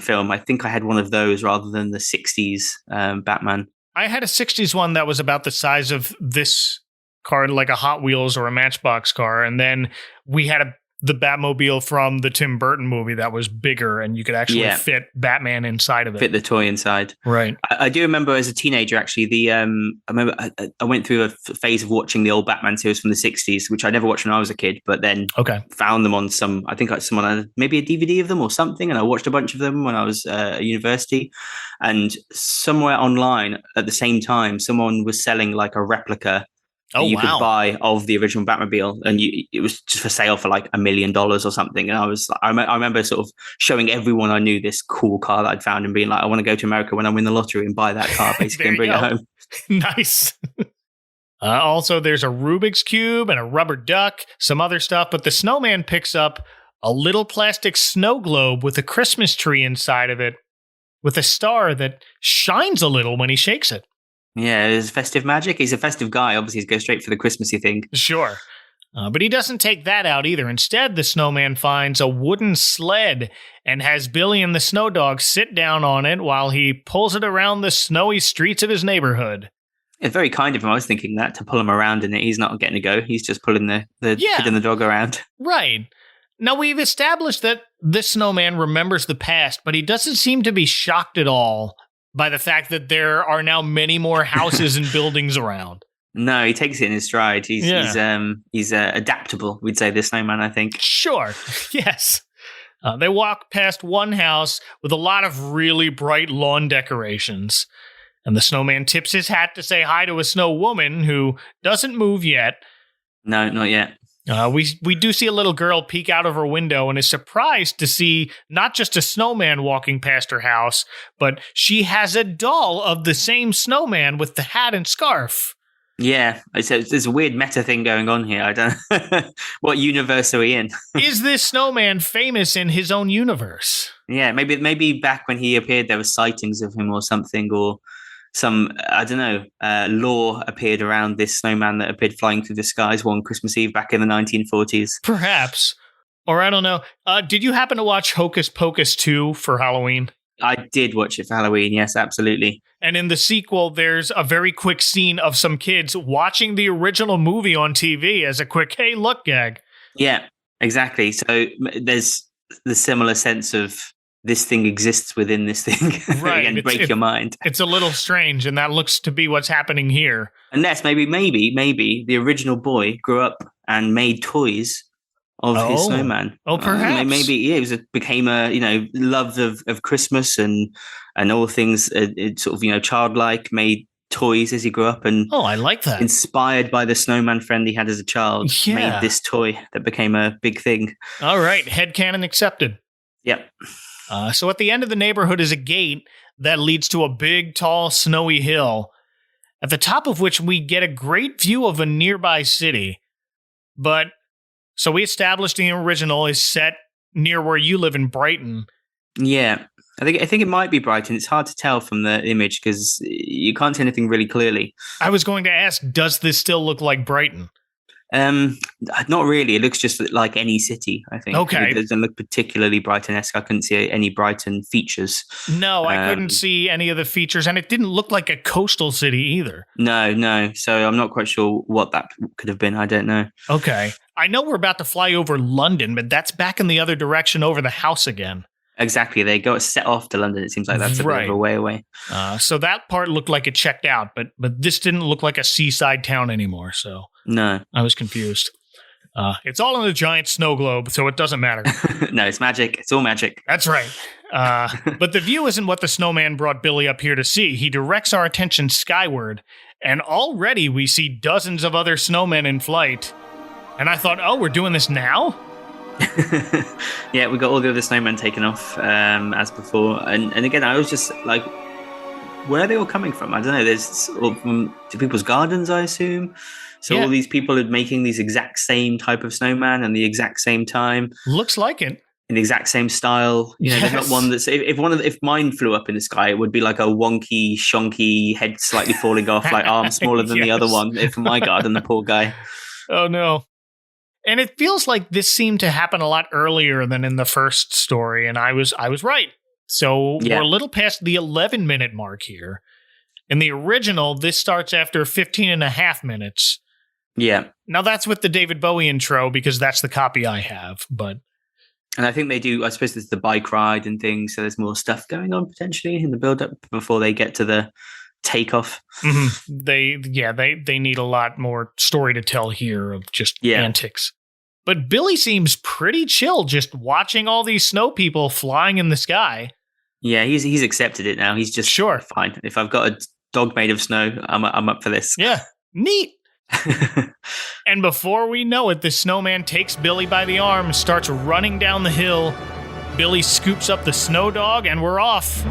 film. I think I had one of those rather than the 60s Batman.
I had a 60s one that was about the size of this car, like a Hot Wheels or a Matchbox car, and then we had the Batmobile from the Tim Burton movie that was bigger, and you could actually fit Batman inside of it.
Fit the toy inside.
Right.
I do remember as a teenager, actually, I remember I went through a phase of watching the old Batman series from the 60s, which I never watched when I was a kid, but then found them on someone had maybe a DVD of them or something, and I watched a bunch of them when I was at university. And somewhere online at the same time, someone was selling like a replica you could buy of the original Batmobile, and it was just for sale for like $1 million or something. And I remember sort of showing everyone I knew this cool car that I'd found and being like, I want to go to America when I win the lottery and buy that car basically and bring it home.
Nice. Also, there's a Rubik's Cube and a rubber duck, some other stuff, but the snowman picks up a little plastic snow globe with a Christmas tree inside of it with a star that shines a little when he shakes it.
Yeah, it's festive magic. He's a festive guy. Obviously, he's go straight for the Christmassy thing.
Sure. But he doesn't take that out either. Instead, the snowman finds a wooden sled and has Billy and the Snowdog sit down on it while he pulls it around the snowy streets of his neighborhood.
It's very kind of him. I was thinking that, to pull him around in it. He's not getting to go. He's just pulling the kid and the dog around.
Right. Now, we've established that this snowman remembers the past, but he doesn't seem to be shocked at all by the fact that there are now many more houses and buildings around.
No, he takes it in his stride. He's adaptable, we'd say, this snowman, I think.
Sure, yes. They walk past one house with a lot of really bright lawn decorations. And the snowman tips his hat to say hi to a snow woman who doesn't move yet.
No, not yet.
We do see a little girl peek out of her window and is surprised to see not just a snowman walking past her house, but she has a doll of the same snowman with the hat and scarf.
Yeah, there's a weird meta thing going on here. I don't know. What universe are we in?
Is this snowman famous in his own universe?
Yeah, maybe back when he appeared, there were sightings of him or something, or some, I don't know, lore appeared around this snowman that appeared flying through the skies one Christmas Eve back in the 1940s.
Perhaps. Or I don't know. Did you happen to watch Hocus Pocus 2 for Halloween?
I did watch it for Halloween, yes, absolutely.
And in the sequel, there's a very quick scene of some kids watching the original movie on TV as a quick, hey, look gag.
Yeah, exactly. So there's the similar sense of this thing exists within this thing.
Right.
And break your mind.
It's a little strange, and that looks to be what's happening here.
Unless maybe the original boy grew up and made toys of his snowman.
Oh, perhaps.
Maybe became a love of Christmas and all things sort of childlike, made toys as he grew up, and
I like that.
Inspired by the snowman friend he had as a child, made this toy that became a big thing.
All right, headcanon accepted.
Yep.
So at the end of the neighborhood is a gate that leads to a big, tall, snowy hill, at the top of which we get a great view of a nearby city. But so we established the original is set near where you live in Brighton.
Yeah, I think it might be Brighton. It's hard to tell from the image because you can't see anything really clearly.
I was going to ask, does this still look like Brighton?
Not really. It looks just like any city, I think.
Okay.
It doesn't look particularly Brighton-esque. I couldn't see any Brighton features.
No, I couldn't see any of the features, and it didn't look like a coastal city either.
No. So I'm not quite sure what that could have been. I don't know.
Okay. I know we're about to fly over London, but that's back in the other direction over the house again.
Exactly. They go set off to London. It seems like that's a bit of a way away.
So that part looked like it checked out, but this didn't look like a seaside town anymore. So
no,
I was confused. It's all in a giant snow globe, so it doesn't matter.
No, it's magic. It's all magic.
That's right. But the view isn't what the snowman brought Billy up here to see. He directs our attention skyward, and already we see dozens of other snowmen in flight. And I thought, we're doing this now?
Yeah, we got all the other snowmen taken off as before, and again, I was just like, where are they all coming from? I don't know. There's all from people's gardens, I assume. So all these people are making these exact same type of snowman and the exact same time.
Looks like it.
In the exact same style. There's not one that's if mine flew up in the sky, it would be like a wonky, shonky head slightly falling off, like arm smaller than the other one. For my garden, the poor guy.
Oh no. And it feels like this seemed to happen a lot earlier than in the first story, and I was right. So we're a little past the 11-minute mark here. In the original, this starts after 15 and a half minutes.
Yeah.
Now that's with the David Bowie intro, because that's the copy I have, but...
And I think they do, I suppose there's the bike ride and things, so there's more stuff going on potentially in the build-up before they get to the takeoff.
Mm-hmm. They need a lot more story to tell here of just antics. But Billy seems pretty chill just watching all these snow people flying in the sky.
Yeah, he's accepted it now. He's just fine. If I've got a dog made of snow, I'm up for this.
Yeah, neat. And before we know it, the snowman takes Billy by the arm, starts running down the hill. Billy scoops up the snow dog, and we're off.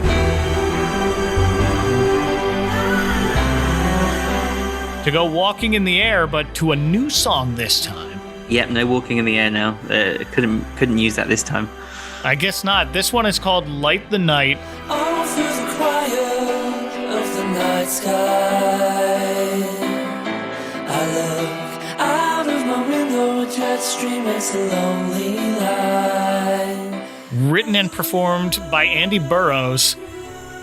To go walking in the air, but to a new song this time.
Yep, no walking in the air now. Couldn't use that this time.
I guess not. This one is called Light the Night.
All through the quiet of the night sky, I look out of my window, a jet stream makes a lonely light.
Written and performed by Andy Burroughs.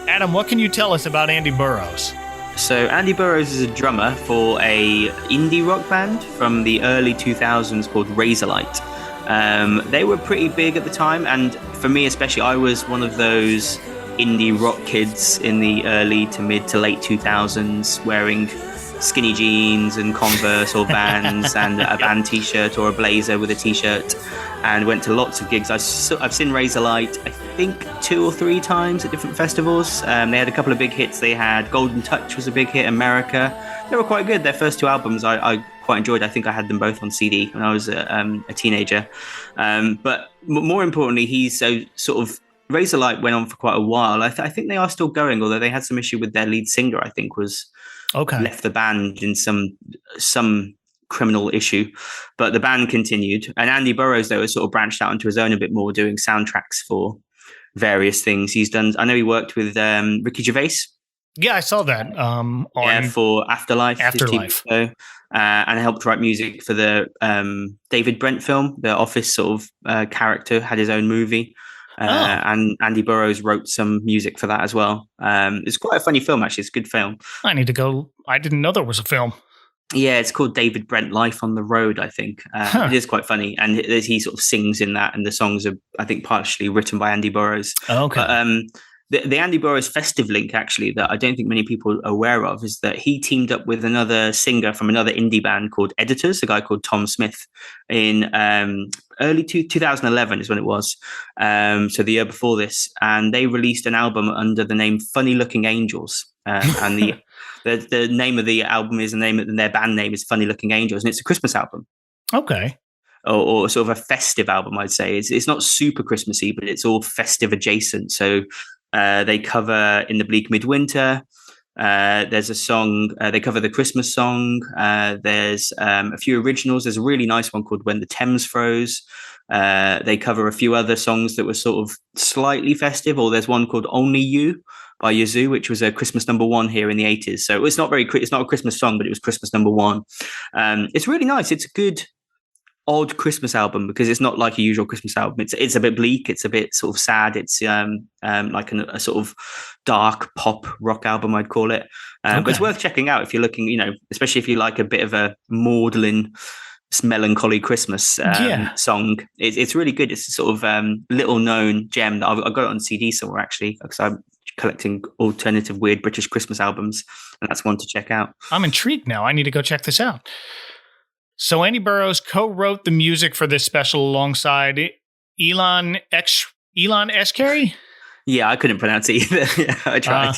Adam, what can you tell us about Andy Burroughs?
So Andy Burroughs is a drummer for a indie rock band from the early 2000s called Razorlight. They were pretty big at the time, and for me especially, I was one of those indie rock kids in the early to mid to late 2000s wearing skinny jeans and Converse or Vans and a band t-shirt or a blazer with a t-shirt, and went to lots of gigs. I've seen Razorlight I think 2 or 3 times at different festivals. They had a couple of big hits. They had Golden Touch was a big hit, America. They were quite good. Their first 2 albums I quite enjoyed. I think I had them both on CD when I was a teenager. But more importantly, he's so sort of Razorlight went on for quite a while. I think they are still going, although they had some issue with their lead singer, I think was left the band in some criminal issue, but the band continued. And Andy Burroughs, though, has sort of branched out into his own a bit more, doing soundtracks for various things. He's done, I know he worked with Ricky Gervais.
Yeah, I saw that.
For Afterlife. And helped write music for the David Brent film, the Office sort of character, had his own movie. And Andy Burroughs wrote some music for that as well. It's quite a funny film, actually. It's a good film.
I need to go. I didn't know there was a film.
Yeah, it's called David Brent Life on the Road, I think. It is quite funny. And he sort of sings in that, and the songs are, I think, partially written by Andy Burroughs.
Okay.
But, the Andy Burroughs festive link, actually, that I don't think many people are aware of, is that he teamed up with another singer from another indie band called Editors, a guy called Tom Smith, in early 2011 is when it was. So the year before this. And they released an album under the name Funny Looking Angels. And the name of the album is their band name is Funny Looking Angels. And it's a Christmas album.
Okay.
Or sort of a festive album, I'd say. It's not super Christmassy, but it's all festive adjacent. So they cover In the Bleak Midwinter. There's a song, they cover the Christmas song. There's a few originals. There's a really nice one called When the Thames Froze. They cover a few other songs that were sort of slightly festive, or there's one called Only You by Yazoo, which was a Christmas #1 here in the 80s. So it's not a Christmas song, but it was Christmas #1. It's really nice. It's a good odd Christmas album because it's not like a usual Christmas album. It's a bit bleak. It's a bit sort of sad. It's like a sort of dark pop rock album, I'd call it. But it's worth checking out if you're looking, especially if you like a bit of a maudlin, melancholy Christmas song. It's really good. It's a sort of little known gem that I've got it on CD somewhere, actually, because I'm collecting alternative weird British Christmas albums, and that's one to check out.
I'm intrigued now. I need to go check this out. So Andy Burroughs co-wrote the music for this special alongside Elon Eskary?
Yeah, I couldn't pronounce it either. Yeah, I tried.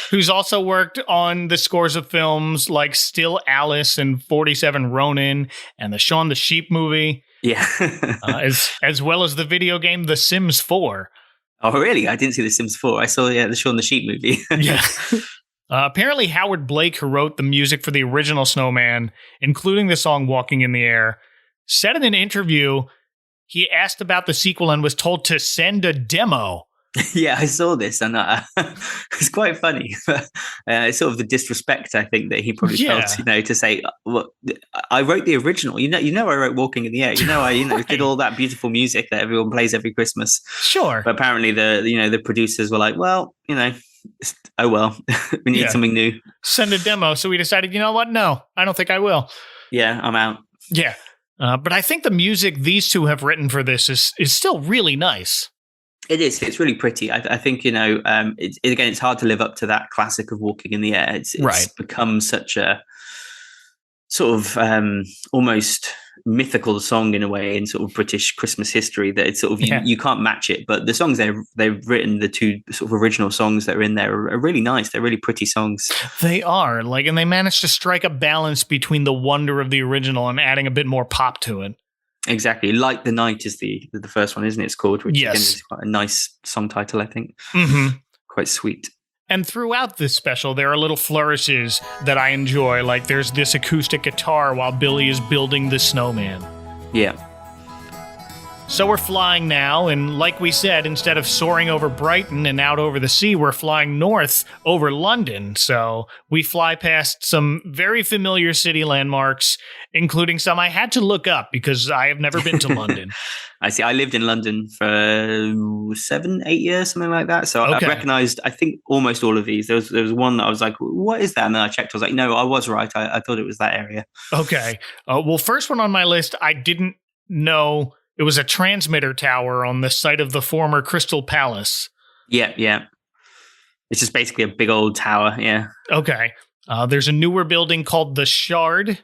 Who's also worked on the scores of films like Still Alice and 47 Ronin and the Shaun the Sheep movie.
Yeah.
as well as the video game The Sims 4.
Oh, really? I didn't see The Sims 4. I saw the Shaun the Sheep movie.
Yeah. Apparently, Howard Blake, who wrote the music for the original Snowman, including the song Walking in the Air, said in an interview he asked about the sequel and was told to send a demo.
Yeah, I saw this, and it's quite funny. It's sort of the disrespect, I think, that he probably felt, to say, well, I wrote the original. I wrote Walking in the Air. I did all that beautiful music that everyone plays every Christmas.
Sure.
But apparently the producers were like, well, oh well, we need something new.
Send a demo. So we decided, you know what? No, I don't think I will.
Yeah, I'm out.
Yeah. But I think the music these two have written for this is still really nice.
It is. It's really pretty. I think, it's hard to live up to that classic of Walking in the Air. It's become such a sort of almost mythical song in a way in sort of British Christmas history that it's sort of you can't match it. But the songs they've written, the two sort of original songs that are in there are really nice. They're really pretty songs.
They are, and they managed to strike a balance between the wonder of the original and adding a bit more pop to it.
Exactly. Like the Night is the first one, isn't it? It's called, which again is quite a nice song title, I think. Mm-hmm. Quite sweet.
And throughout this special, there are little flourishes that I enjoy. Like there's this acoustic guitar while Billy is building the snowman.
Yeah.
So we're flying now, and like we said, instead of soaring over Brighton and out over the sea, we're flying north over London. So we fly past some very familiar city landmarks, including some I had to look up because I have never been to London.
I see. I lived in London for 7-8 years, something like that. So I recognized, I think, almost all of these. There was one that I was like, what is that? And then I checked. I was like, no, I was right. I thought it was that area.
Okay. Well, first one on my list, I didn't No, it was a transmitter tower on the site of the former Crystal Palace.
Yeah. It's just basically a big old tower, yeah.
Okay. There's a newer building called the Shard.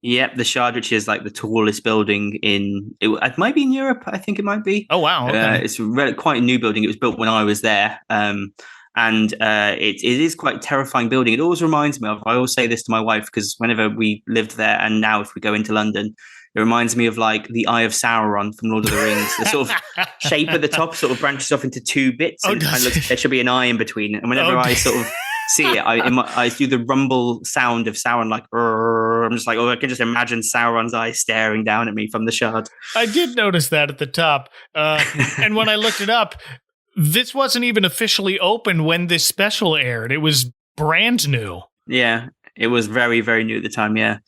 Yep, the Shard, which is like the tallest building it might be in Europe, I think it might be.
Oh, wow. Okay.
It's quite a new building. It was built when I was there. And it is quite a terrifying building. It always reminds me of, I always say this to my wife, because whenever we lived there and now if we go into London, it reminds me of like the Eye of Sauron from Lord of the Rings. The sort of shape at the top sort of branches off into two bits, and there should be an eye in between. And whenever I sort of see it, I do the rumble sound of Sauron, like, I'm just like, I can just imagine Sauron's eye staring down at me from the Shard.
I did notice that at the top. And when I looked it up, this wasn't even officially open when this special aired. It was brand new.
Yeah, it was very, very new at the time, yeah.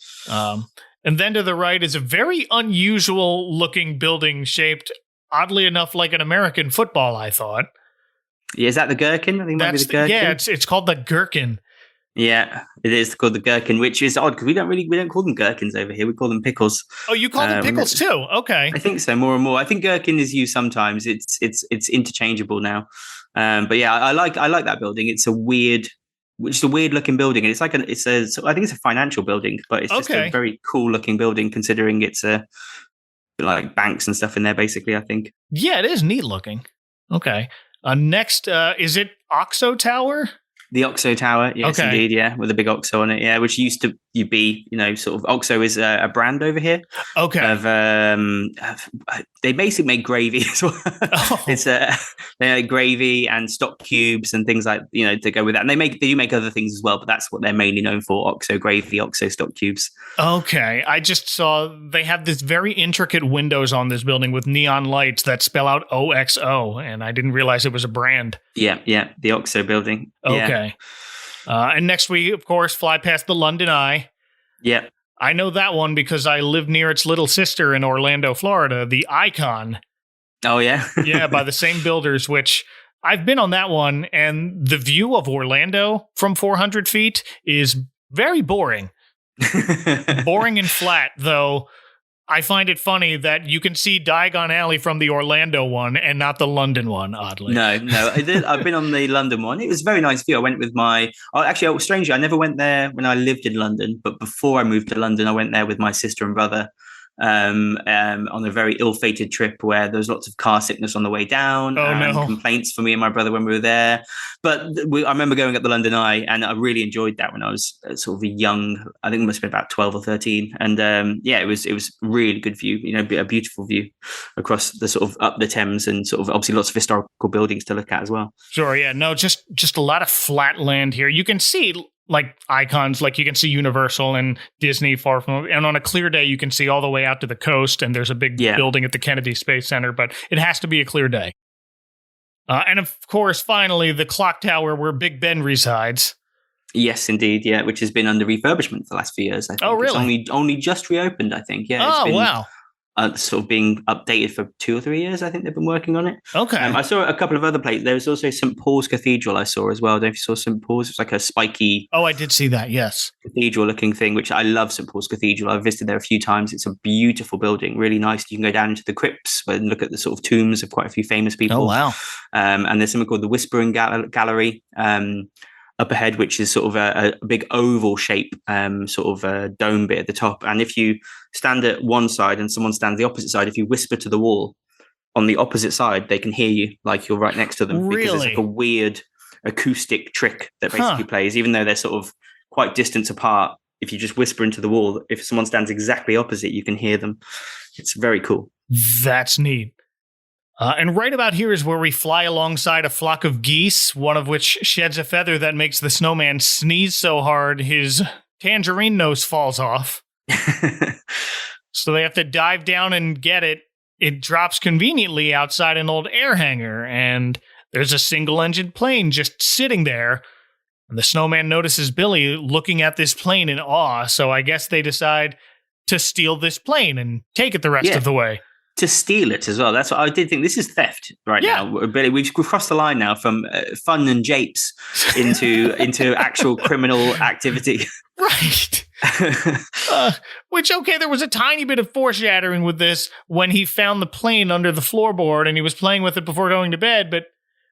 And then to the right is a very unusual looking building shaped, oddly enough, like an American football, I thought.
Yeah, is that the Gherkin? I think it might be the Gherkin.
Yeah, it's called the Gherkin.
Yeah, it is called the Gherkin, which is odd because we don't call them gherkins over here. We call them pickles.
Oh, you call them pickles too? Okay.
I think so, more and more. I think gherkin is used sometimes. It's interchangeable now. But yeah, I like that building. It's a weird looking building, and I think it's a financial building, but it's just a very cool looking building considering it's like banks and stuff in there. Basically, I think.
Yeah, it is neat looking. Okay. Next, is it Oxo Tower?
The Oxo Tower, yes, indeed, yeah, with a big Oxo on it, yeah, which used to be, sort of Oxo is a brand over here.
Okay.
They basically make gravy as well. Oh. They make gravy and stock cubes and things like to go with that. And they do make other things as well, but that's what they're mainly known for: Oxo gravy, Oxo stock cubes. Okay,
I just saw they have this very intricate windows on this building with neon lights that spell out OXO, and I didn't realize it was a brand.
Yeah, the Oxo building.
Okay. Yeah. And next we, of course, fly past the London Eye.
Yeah.
I know that one because I live near its little sister in Orlando, Florida, the Icon.
Oh, yeah?
Yeah, by the same builders, which I've been on that one, and the view of Orlando from 400 feet is very boring. Boring and flat, though. I find it funny that you can see Diagon Alley from the Orlando one and not the London one, oddly.
No. I've been on the London one. It was a very nice view. I went with strangely, I never went there when I lived in London, but before I moved to London, I went there with my sister and brother on a very ill-fated trip where there was lots of car sickness on the way down and complaints for me and my brother when we were there. But I remember going up the London Eye, and I really enjoyed that when I was sort of a young, I think it must have been about 12 or 13. And it was a really good view, a beautiful view across the sort of up the Thames, and sort of obviously lots of historical buildings to look at as well.
Sure, yeah. No, just a lot of flat land here. You can see like icons, like you can see Universal and Disney far from, and on a clear day you can see all the way out to the coast, and there's a big building at the Kennedy Space Center, but it has to be a clear day. And of course, finally, the clock tower where Big Ben resides.
Yes, indeed, yeah, which has been under refurbishment for the last few years, I think.
Oh, really?
It's only just reopened, I think, yeah.
Oh, wow.
Sort of being updated for 2 or 3 years. I think they've been working on it.
Okay.
I saw a couple of other places. There was also St. Paul's Cathedral I saw as well. Don't know if you saw St. Paul's? It's like a spiky...
Oh, I did see that, yes.
Cathedral-looking thing, which I love St. Paul's Cathedral. I've visited there a few times. It's a beautiful building, really nice. You can go down into the crypts and look at the sort of tombs of quite a few famous people.
Oh, wow.
And there's something called the Whispering Gallery, up ahead, which is sort of a big oval shape, sort of a dome bit at the top. And if you stand at one side and someone stands the opposite side, if you whisper to the wall on the opposite side, they can hear you like you're right next to them.
Really?
Because it's like a weird acoustic trick that basically plays, even though they're sort of quite distance apart. If you just whisper into the wall, if someone stands exactly opposite, you can hear them. It's very cool.
That's neat. And right about here is where we fly alongside a flock of geese, one of which sheds a feather that makes the snowman sneeze so hard his tangerine nose falls off. So they have to dive down and get it. It drops conveniently outside an old air hangar, and there's a single-engine plane just sitting there. And the snowman notices Billy looking at this plane in awe, so I guess they decide to steal this plane and take it the rest of the way.
To steal it as well. That's what I did think. This is theft now. Billy, we've crossed the line now from fun and japes into actual criminal activity.
Right. Which, okay, there was a tiny bit of foreshadowing with this when he found the plane under the floorboard and he was playing with it before going to bed, but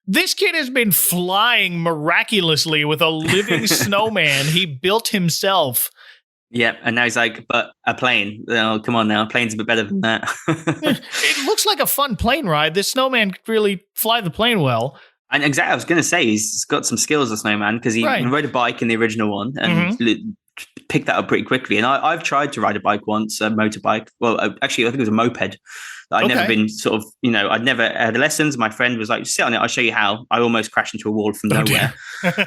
this kid has been flying miraculously with a living snowman he built himself.
Yeah, and now he's like, but a plane. Oh, come on now, a plane's a bit better than that.
It looks like a fun plane ride. This snowman could really fly the plane well.
And exactly, I was going to say, he's got some skills, the snowman, because he rode a bike in the original one and picked that up pretty quickly. And I've tried to ride a bike once, a motorbike. Well, actually, I think it was a moped. I'd never been sort of, I'd never had lessons. My friend was like, sit on it, I'll show you how. I almost crashed into a wall from nowhere.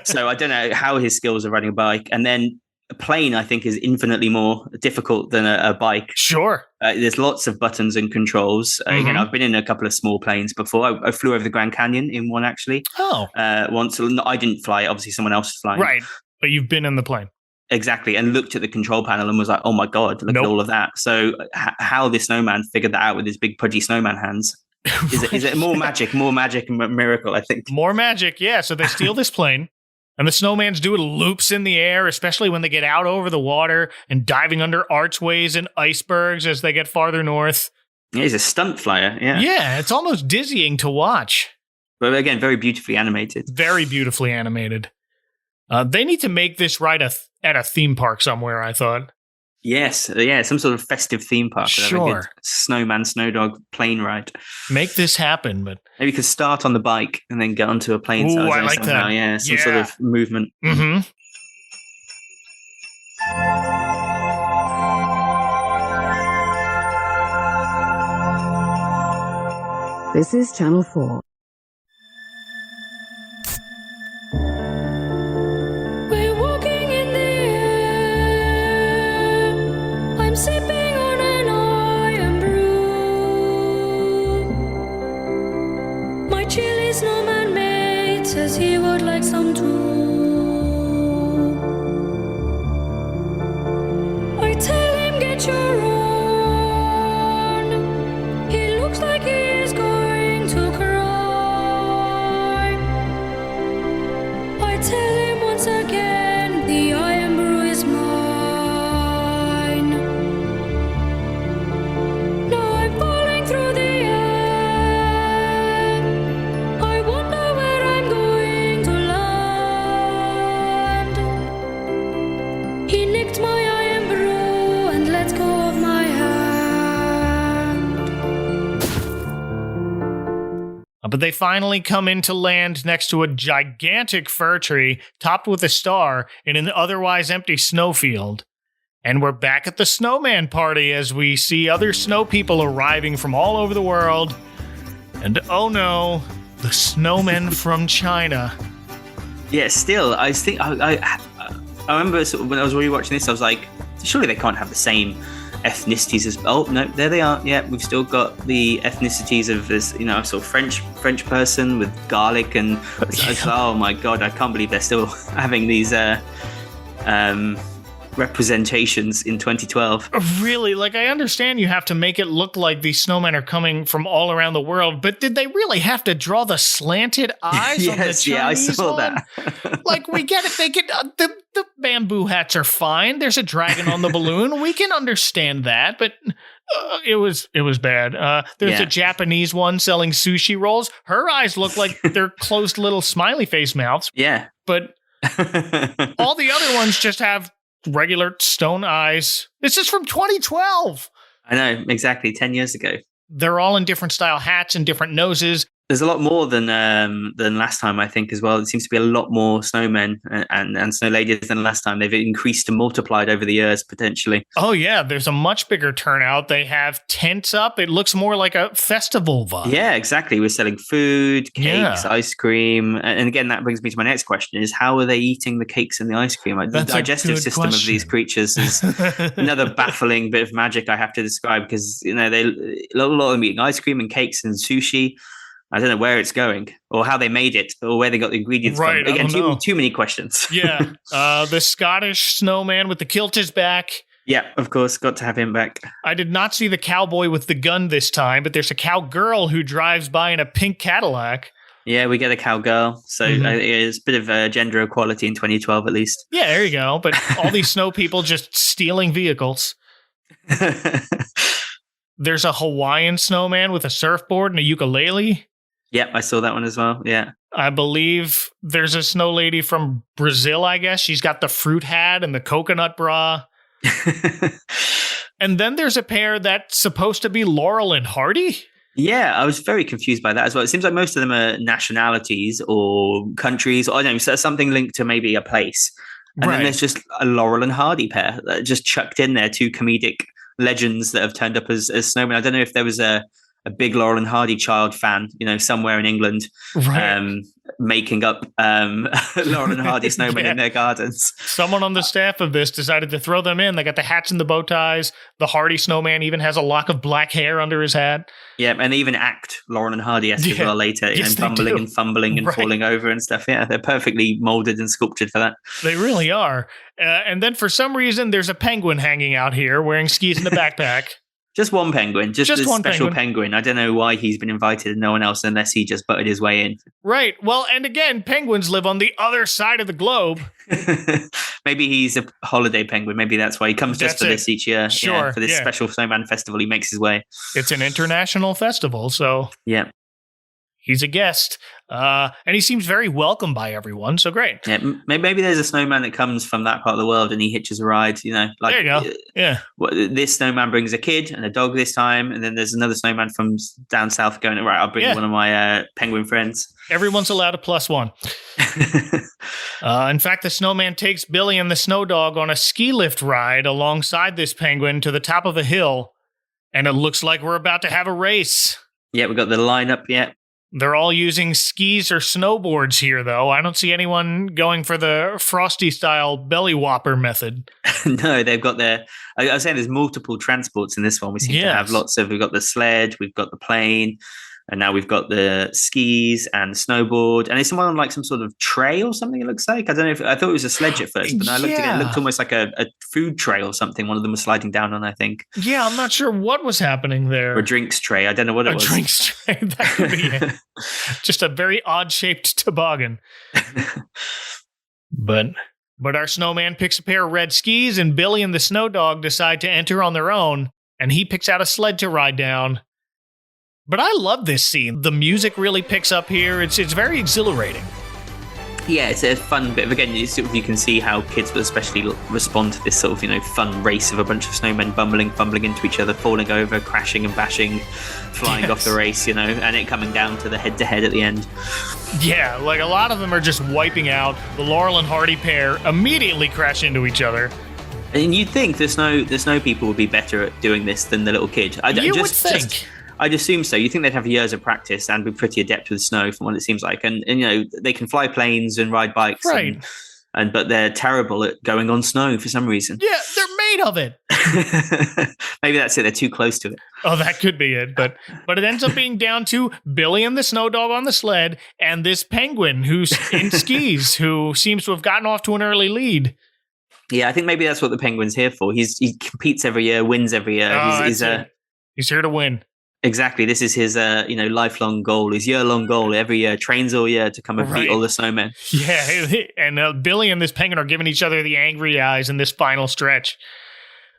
So I don't know how his skills are riding a bike. And then a plane, I think, is infinitely more difficult than a bike.
Sure.
There's lots of buttons and controls. Again, I've been in a couple of small planes before. I flew over the Grand Canyon in one, actually.
Oh.
Once. I didn't fly it. Obviously, someone else was flying.
Right. But you've been in the plane.
Exactly. And looked at the control panel and was like, oh, my God, look at all of that. So how this snowman figured that out with his big pudgy snowman hands. Is it more magic and miracle, I think.
More magic, yeah. So they steal this plane. And the snowman's doing loops in the air, especially when they get out over the water and diving under archways and icebergs as they get farther north.
Yeah, he's a stunt flyer, yeah.
Yeah, it's almost dizzying to watch.
But again, very beautifully animated.
Very beautifully animated. They need to make this ride at a theme park somewhere, I thought.
Yes, yeah, some sort of festive theme park.
Sure.
Snowman, Snowdog plane ride.
Make this happen, but...
Maybe you could start on the bike and then get onto a plane.
Ooh, I like
somehow.
that.
Yeah, some sort of movement.
Mm-hmm.
This is Channel 4.
We're walking in the air. I'm sipping on an iron brew. My chilly snowman mate says he would like some too. I tell him, get your own. He looks like he is going to cry. I tell him once again, the iron brew is mine. Now I'm falling through the air. I wonder where I'm going to land. He nicked my iron brew and let go of my hand.
But they finally come into land next to a gigantic fir tree topped with a star in an otherwise empty snowfield. And we're back at the snowman party as we see other snow people arriving from all over the world. And oh no, the snowmen from China.
Yeah, still, I think I remember sort of when I was rewatching this, I was like, surely they can't have the same ethnicities as. Oh no, there they are. Yeah, we've still got the ethnicities of this, sort of French person with garlic and. Oh my God, I can't believe they're still having these representations in 2012.
Really? Like, I understand you have to make it look like these snowmen are coming from all around the world, but did they really have to draw the slanted eyes on the Chinese
I saw
one?
that.
Like, we get it. They get the bamboo hats are fine. There's a dragon on the balloon. We can understand that, but it was bad. There's a Japanese one selling sushi rolls. Her eyes look like they're closed little smiley face mouths.
Yeah.
But all the other ones just have regular stone eyes. This is from 2012.
I know, exactly, 10 years ago.
They're all in different style hats and different noses.
There's a lot more than last time, I think, as well. It seems to be a lot more snowmen and snow ladies than last time. They've increased and multiplied over the years, potentially.
Oh, yeah. There's a much bigger turnout. They have tents up. It looks more like a festival vibe.
Yeah, exactly. We're selling food, cakes, ice cream. And again, that brings me to my next question is how are they eating the cakes and the ice cream? Like, the digestive system of these creatures is another baffling bit of magic I have to describe because, a lot of them eating ice cream and cakes and sushi. I don't know where it's going or how they made it or where they got the ingredients from. Again, too many questions.
Yeah. The Scottish snowman with the kilt is back.
Yeah, of course. Got to have him back.
I did not see the cowboy with the gun this time, but there's a cowgirl who drives by in a pink Cadillac.
Yeah, we get a cowgirl. So it's a bit of gender equality in 2012, at least.
Yeah, there you go. But all these snow people just stealing vehicles. There's a Hawaiian snowman with a surfboard and a ukulele.
Yep, I saw that one as well. Yeah.
I believe there's a snow lady from Brazil, I guess. She's got the fruit hat and the coconut bra. And then there's a pair that's supposed to be Laurel and Hardy.
Yeah, I was very confused by that as well. It seems like most of them are nationalities or countries, or I don't know, so something linked to maybe a place. And then there's just a Laurel and Hardy pair that just chucked in there, two comedic legends that have turned up as snowmen. I don't know if there was a big Laurel and Hardy child fan, somewhere in England, making up Laurel and Hardy snowmen in their gardens.
Someone on the staff of this decided to throw them in. They got the hats and the bow ties. The Hardy snowman even has a lock of black hair under his hat.
Yeah, and they even act Laurel and Hardy as well later, bumbling and fumbling and falling over and stuff. Yeah, they're perfectly molded and sculptured for that.
They really are. And then for some reason, there's a penguin hanging out here wearing skis and a backpack.
Just one penguin, just a
one
special penguin. I don't know why he's been invited and no one else, unless he just butted his way in.
Right. Well, and again, penguins live on the other side of the globe.
Maybe he's a holiday penguin. Maybe that's why he comes just for this each year.
Sure.
Yeah, for this special snowman festival, he makes his way.
It's an international festival, so
yeah,
he's a guest. And he seems very welcome by everyone, so great.
Yeah, maybe there's a snowman that comes from that part of the world and he hitches a ride, like
there you go. Yeah.
This snowman brings a kid and a dog this time, and then there's another snowman from down south going, right, I'll bring one of my penguin friends.
Everyone's allowed a +1. In fact, the snowman takes Billy and the Snowdog on a ski lift ride alongside this penguin to the top of a hill, and it looks like we're about to have a race.
Yeah, we've got the lineup, yeah.
They're all using skis or snowboards here, though. I don't see anyone going for the Frosty-style belly whopper method.
No, they've got their... I was saying there's multiple transports in this one. We seem to have lots of... We've got the sled, we've got the plane, and now we've got the skis and the snowboard. And it's someone on like some sort of tray or something, it looks like. I don't know if... I thought it was a sledge at first, but I looked at it, it looked almost like a food tray or something. One of them was sliding down on, I think.
Yeah, I'm not sure what was happening there.
Or a drinks tray. I don't know what it was.
A drinks tray. That could be it. Just a very odd-shaped toboggan. But our snowman picks a pair of red skis, and Billy and the Snowdog decide to enter on their own, and he picks out a sled to ride down. But I love this scene. The music really picks up here. It's very exhilarating.
Yeah, it's a fun bit of, again, you can see how kids will especially respond to this sort of, fun race of a bunch of snowmen fumbling into each other, falling over, crashing and bashing, flying off the race, and it coming down to the head-to-head at the end. Yeah,
like a lot of them are just wiping out. The Laurel and Hardy pair immediately crash into each other.
And you'd think the snow people would be better at doing this than the little kid.
You would think.
I'd assume so. You think they'd have years of practice and be pretty adept with snow, from what it seems like. And they can fly planes and ride bikes,
right?
But they're terrible at going on snow for some reason.
Yeah, they're made of it.
Maybe that's it. They're too close to it.
Oh, that could be it. But it ends up being down to Billy and the Snowdog on the sled and this penguin who's in skis, who seems to have gotten off to an early lead.
Yeah, I think maybe that's what the penguin's here for. He competes every year, wins every year.
He's here to win.
Exactly. This is his, lifelong goal, his year-long goal. Every year, trains all year to come and beat all the snowmen.
Yeah, and Billy and this penguin are giving each other the angry eyes in this final stretch.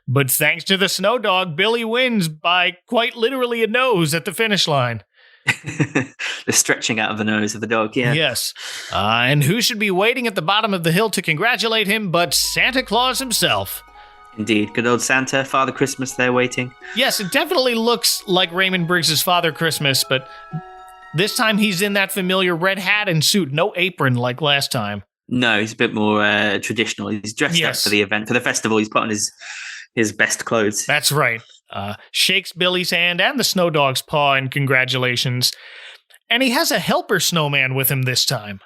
But thanks to the Snowdog, Billy wins by quite literally a nose at the finish line.
The stretching out of the nose of the dog, yeah.
Yes. And who should be waiting at the bottom of the hill to congratulate him but Santa Claus himself?
Indeed. Good old Santa, Father Christmas there waiting.
Yes, it definitely looks like Raymond Briggs' Father Christmas, but this time he's in that familiar red hat and suit, no apron like last time.
No, he's a bit more traditional. He's dressed up for the event, for the festival. He's put on his best clothes.
That's right. Shakes Billy's hand and the Snowdog's paw in congratulations. And he has a helper snowman with him this time.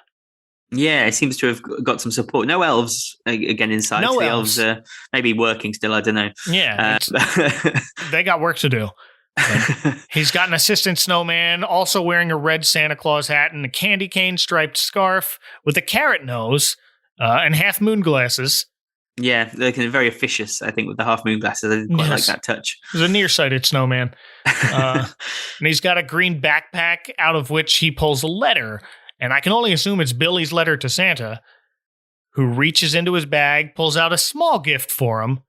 Yeah, it seems to have got some support. No elves, again, inside.
No
the
elves
are maybe working still, I don't know.
Yeah, they got work to do. He's got an assistant snowman, also wearing a red Santa Claus hat and a candy cane striped scarf with a carrot nose and half moon glasses.
Yeah, looking very officious, I think, with the half moon glasses. I didn't quite like that touch.
He's a nearsighted snowman. And he's got a green backpack out of which he pulls a letter. And I can only assume it's Billy's letter to Santa, who reaches into his bag, pulls out a small gift for him.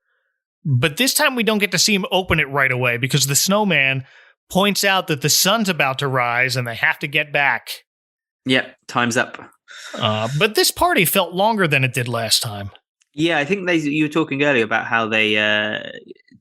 But this time we don't get to see him open it right away because the snowman points out that the sun's about to rise and they have to get back.
Yep, time's up.
But this party felt longer than it did last time.
Yeah, I think you were talking earlier about how they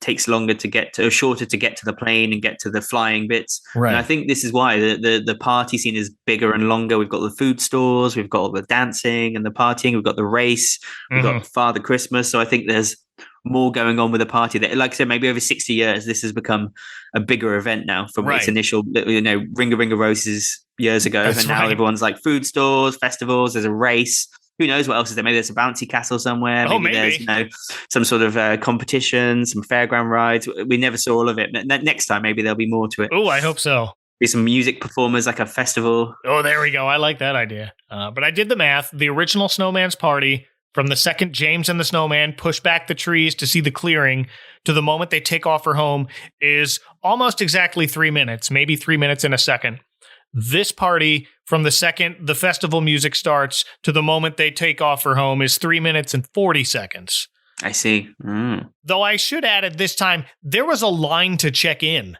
takes longer to get to, or shorter to get to the plane and get to the flying bits.
Right.
And I think this is why the party scene is bigger and longer. We've got the food stores, we've got all the dancing and the partying, we've got the race, we've got Father Christmas. So I think there's more going on with the party. That, like I said, maybe over 60 years, this has become a bigger event now from its initial, Ring of Roses years ago. That's and now everyone's like food stores, festivals, there's a race. Who knows what else is there? Maybe there's a bouncy castle somewhere. Maybe there's some sort of competition, some fairground rides. We never saw all of it. Next time, maybe there'll be more to it.
Oh, I hope so.
Be some music performers, like a festival.
Oh, there we go. I like that idea. But I did the math. The original Snowman's party, from the second James and the Snowman push back the trees to see the clearing to the moment they take off for home, is almost exactly 3 minutes, maybe 3 minutes and a second. This party, from the second the festival music starts to the moment they take off for home, is 3 minutes and 40 seconds.
I see.
Though I should add at this time, there was a line to check in.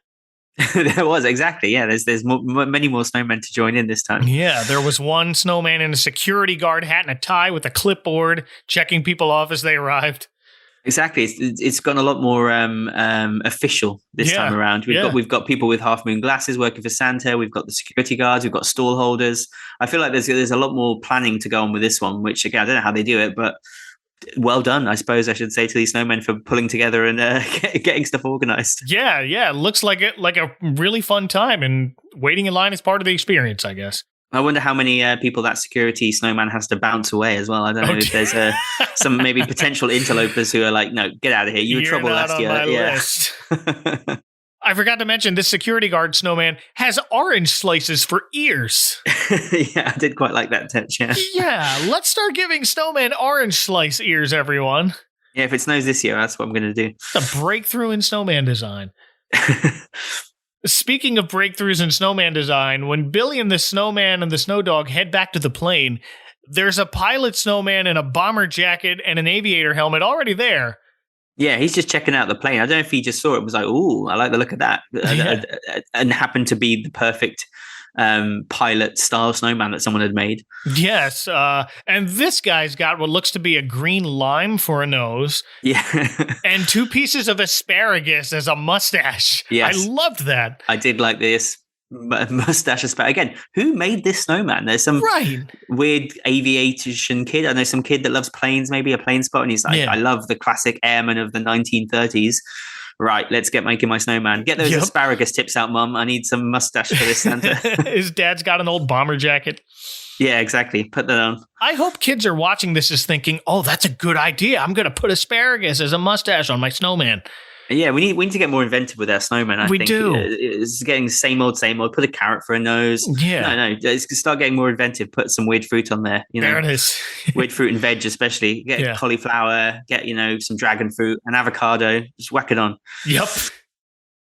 There was, exactly. Yeah, there's many more snowmen to join in this time.
Yeah, there was one snowman in a security guard hat and a tie with a clipboard, checking people off as they arrived.
Exactly, it's gotten a lot more official this time around. We've got people with half moon glasses working for Santa. We've got the security guards. We've got stall holders. I feel like there's a lot more planning to go on with this one. Which again, I don't know how they do it, but well done, I suppose I should say to these snowmen for pulling together and getting stuff organized.
Yeah, it looks like a really fun time, and waiting in line is part of the experience, I guess.
I wonder how many people that security snowman has to bounce away as well. I don't know if there's some maybe potential interlopers who are like, no, get out of here. You were trouble last year.
List. I forgot to mention this security guard snowman has orange slices for ears.
Yeah, I did quite like that touch.
Yeah, let's start giving snowmen orange slice ears, everyone.
Yeah, if it snows this year, that's what I'm going to do.
It's a breakthrough in snowman design. Speaking of breakthroughs in snowman design, when Billy and the Snowman and the Snowdog head back to the plane, there's a pilot snowman in a bomber jacket and an aviator helmet already there.
Yeah, he's just checking out the plane. I don't know if he just saw it and was like, ooh, I like the look of that. And happened to be the perfect pilot style snowman that someone had made. Yes,
and this guy's got what looks to be a green lime for a nose.
Yeah.
And 2 pieces of asparagus as a mustache.
Yes.
I loved that.
I did like this mustache asparagus. Again, who made this snowman? There's some weird aviation kid. I know some kid that loves planes, maybe a plane spot, and he's like, I love the classic airman of the 1930s. Right, let's get making my snowman. Get those asparagus tips out, Mum. I need some mustache for this Santa.
His dad's got an old bomber jacket.
Yeah, exactly. Put that on.
I hope kids are watching this is thinking, oh, that's a good idea. I'm going to put asparagus as a mustache on my snowman.
Yeah, we need to get more inventive with our snowman. I think we do. It's getting same old. Put a carrot for a nose.
Yeah,
no. Let's start getting more inventive. Put some weird fruit on there.
There it is.
Weird fruit and veg, especially. Get cauliflower. Get some dragon fruit, an avocado. Just whack it on.
Yep.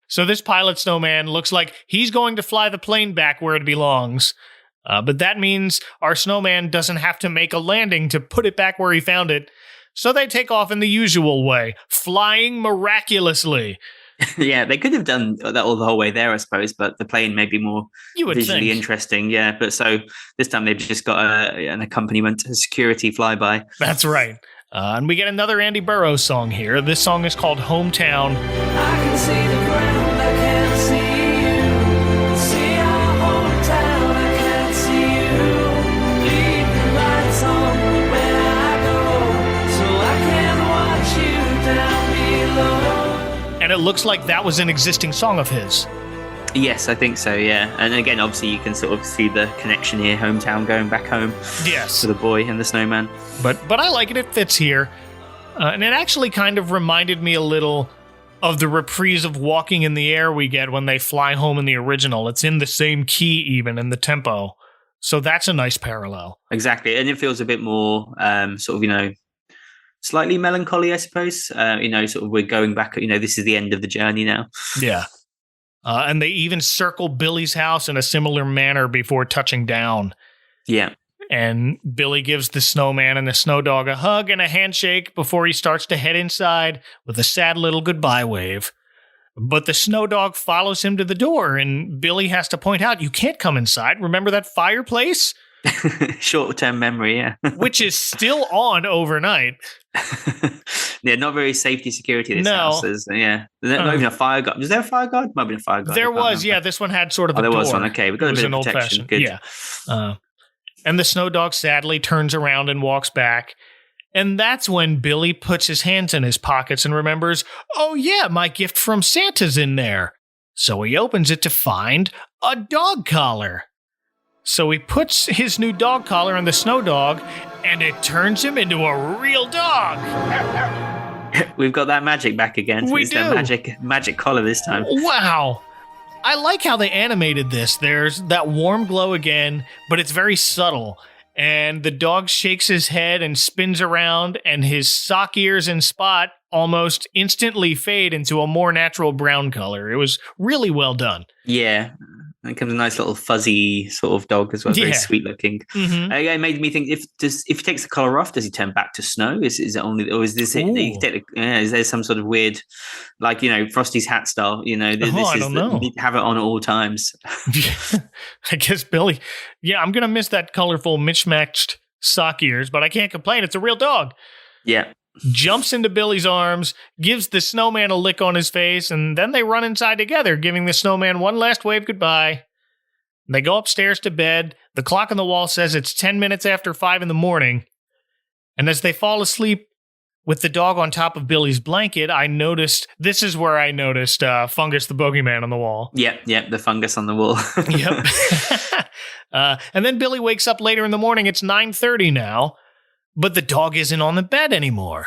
So this pilot snowman looks like he's going to fly the plane back where it belongs. But that means our snowman doesn't have to make a landing to put it back where he found it. So they take off in the usual way, flying miraculously.
Yeah, they could have done that all the whole way there, I suppose, but the plane may be more visually interesting. Yeah, but so this time they've just got an accompaniment, a security flyby.
That's right. And we get another Andy Burroughs song here. This song is called Hometown.
I can see the ground, I can't see you. See our hometown, I can't see you. Leave the lights on when I go, so I can watch you down below.
And it looks like that was an existing song of his.
Yes, I think so, yeah. And again, obviously, you can sort of see the connection here, hometown, going back home.
Yes.
To the boy and the snowman.
But I like it. It fits here. And it actually kind of reminded me a little of the reprise of Walking in the Air we get when they fly home in the original. It's in the same key even in the tempo. So that's a nice parallel.
Exactly. And it feels a bit more sort of, slightly melancholy, I suppose. Sort of we're going back. This is the end of the journey now.
Yeah. And they even circle Billy's house in a similar manner before touching down.
Yeah.
And Billy gives the snowman and the snow dog a hug and a handshake before he starts to head inside with a sad little goodbye wave. But the snow dog follows him to the door, and Billy has to point out, you can't come inside. Remember that fireplace?
Short-term memory, yeah.
Which is still on overnight.
Yeah, not very safety security this house is. Yeah. Not even a fire guard. Was there a fire guard? Might have been a fire guard.
There was, yeah. This one had sort of a door.
There was one. Okay, we got a bit of protection. Good.
Yeah. And the snow dog sadly turns around and walks back. And that's when Billy puts his hands in his pockets and remembers, oh yeah, my gift from Santa's in there. So he opens it to find a dog collar. So he puts his new dog collar on the snow dog, and it turns him into a real dog.
We've got that magic back again.
We
it's
do.
That magic collar this time.
Wow. I like how they animated this. There's that warm glow again, but it's very subtle. And the dog shakes his head and spins around, and his sock ears and spot almost instantly fade into a more natural brown color. It was really well done.
Yeah. It comes a nice little fuzzy sort of dog as well, very sweet looking.
Mm-hmm.
It made me think: if he takes the collar off, does he turn back to snow? Is it only, or is this it? Is there some sort of weird, like Frosty's hat style?
I don't know.
You need to have it on at all times.
I guess Billy. Yeah, I'm gonna miss that colorful, mismatched sock ears, but I can't complain. It's a real dog.
Yeah.
Jumps into Billy's arms, gives the snowman a lick on his face, and then they run inside together, giving the snowman one last wave goodbye. They go upstairs to bed. The clock on the wall says it's 10 minutes after 5 in the morning. And as they fall asleep with the dog on top of Billy's blanket, this is where I noticed Fungus the Bogeyman on the wall.
Yep, the fungus on the wall.
Yep. And then Billy wakes up later in the morning. It's 9:30 now. But the dog isn't on the bed anymore.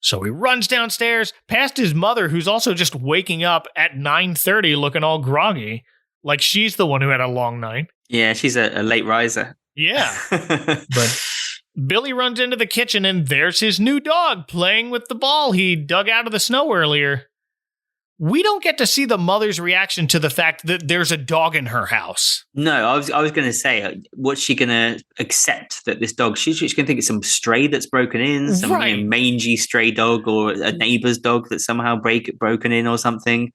So he runs downstairs past his mother, who's also just waking up at 9:30 looking all groggy, like she's the one who had a long night.
Yeah, she's a late riser.
Yeah. But Billy runs into the kitchen, and there's his new dog playing with the ball he dug out of the snow earlier. We don't get to see the mother's reaction to the fact that there's a dog in her house.
No, I was going to say, what's she going to accept that this dog? She's going to think it's some stray that's broken in, some mangy stray dog, or a neighbor's dog that's somehow broken in or something,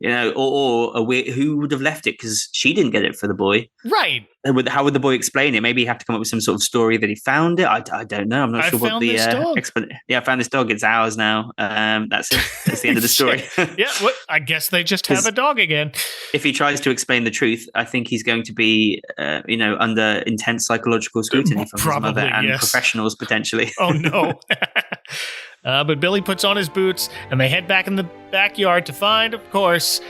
or a weird, who would have left it because she didn't get it for the boy,
right?
How would the boy explain it? Maybe you have to come up with some sort of story that he found it. I don't know. I'm not sure what the explanation. Yeah, I found this dog. It's ours now. That's it. That's the end of the story.
Yeah. I guess they just have a dog again.
If he tries to explain the truth, I think he's going to be, under intense psychological scrutiny from his mother and professionals potentially.
Oh no. But Billy puts on his boots and they head back in the backyard to find, of course,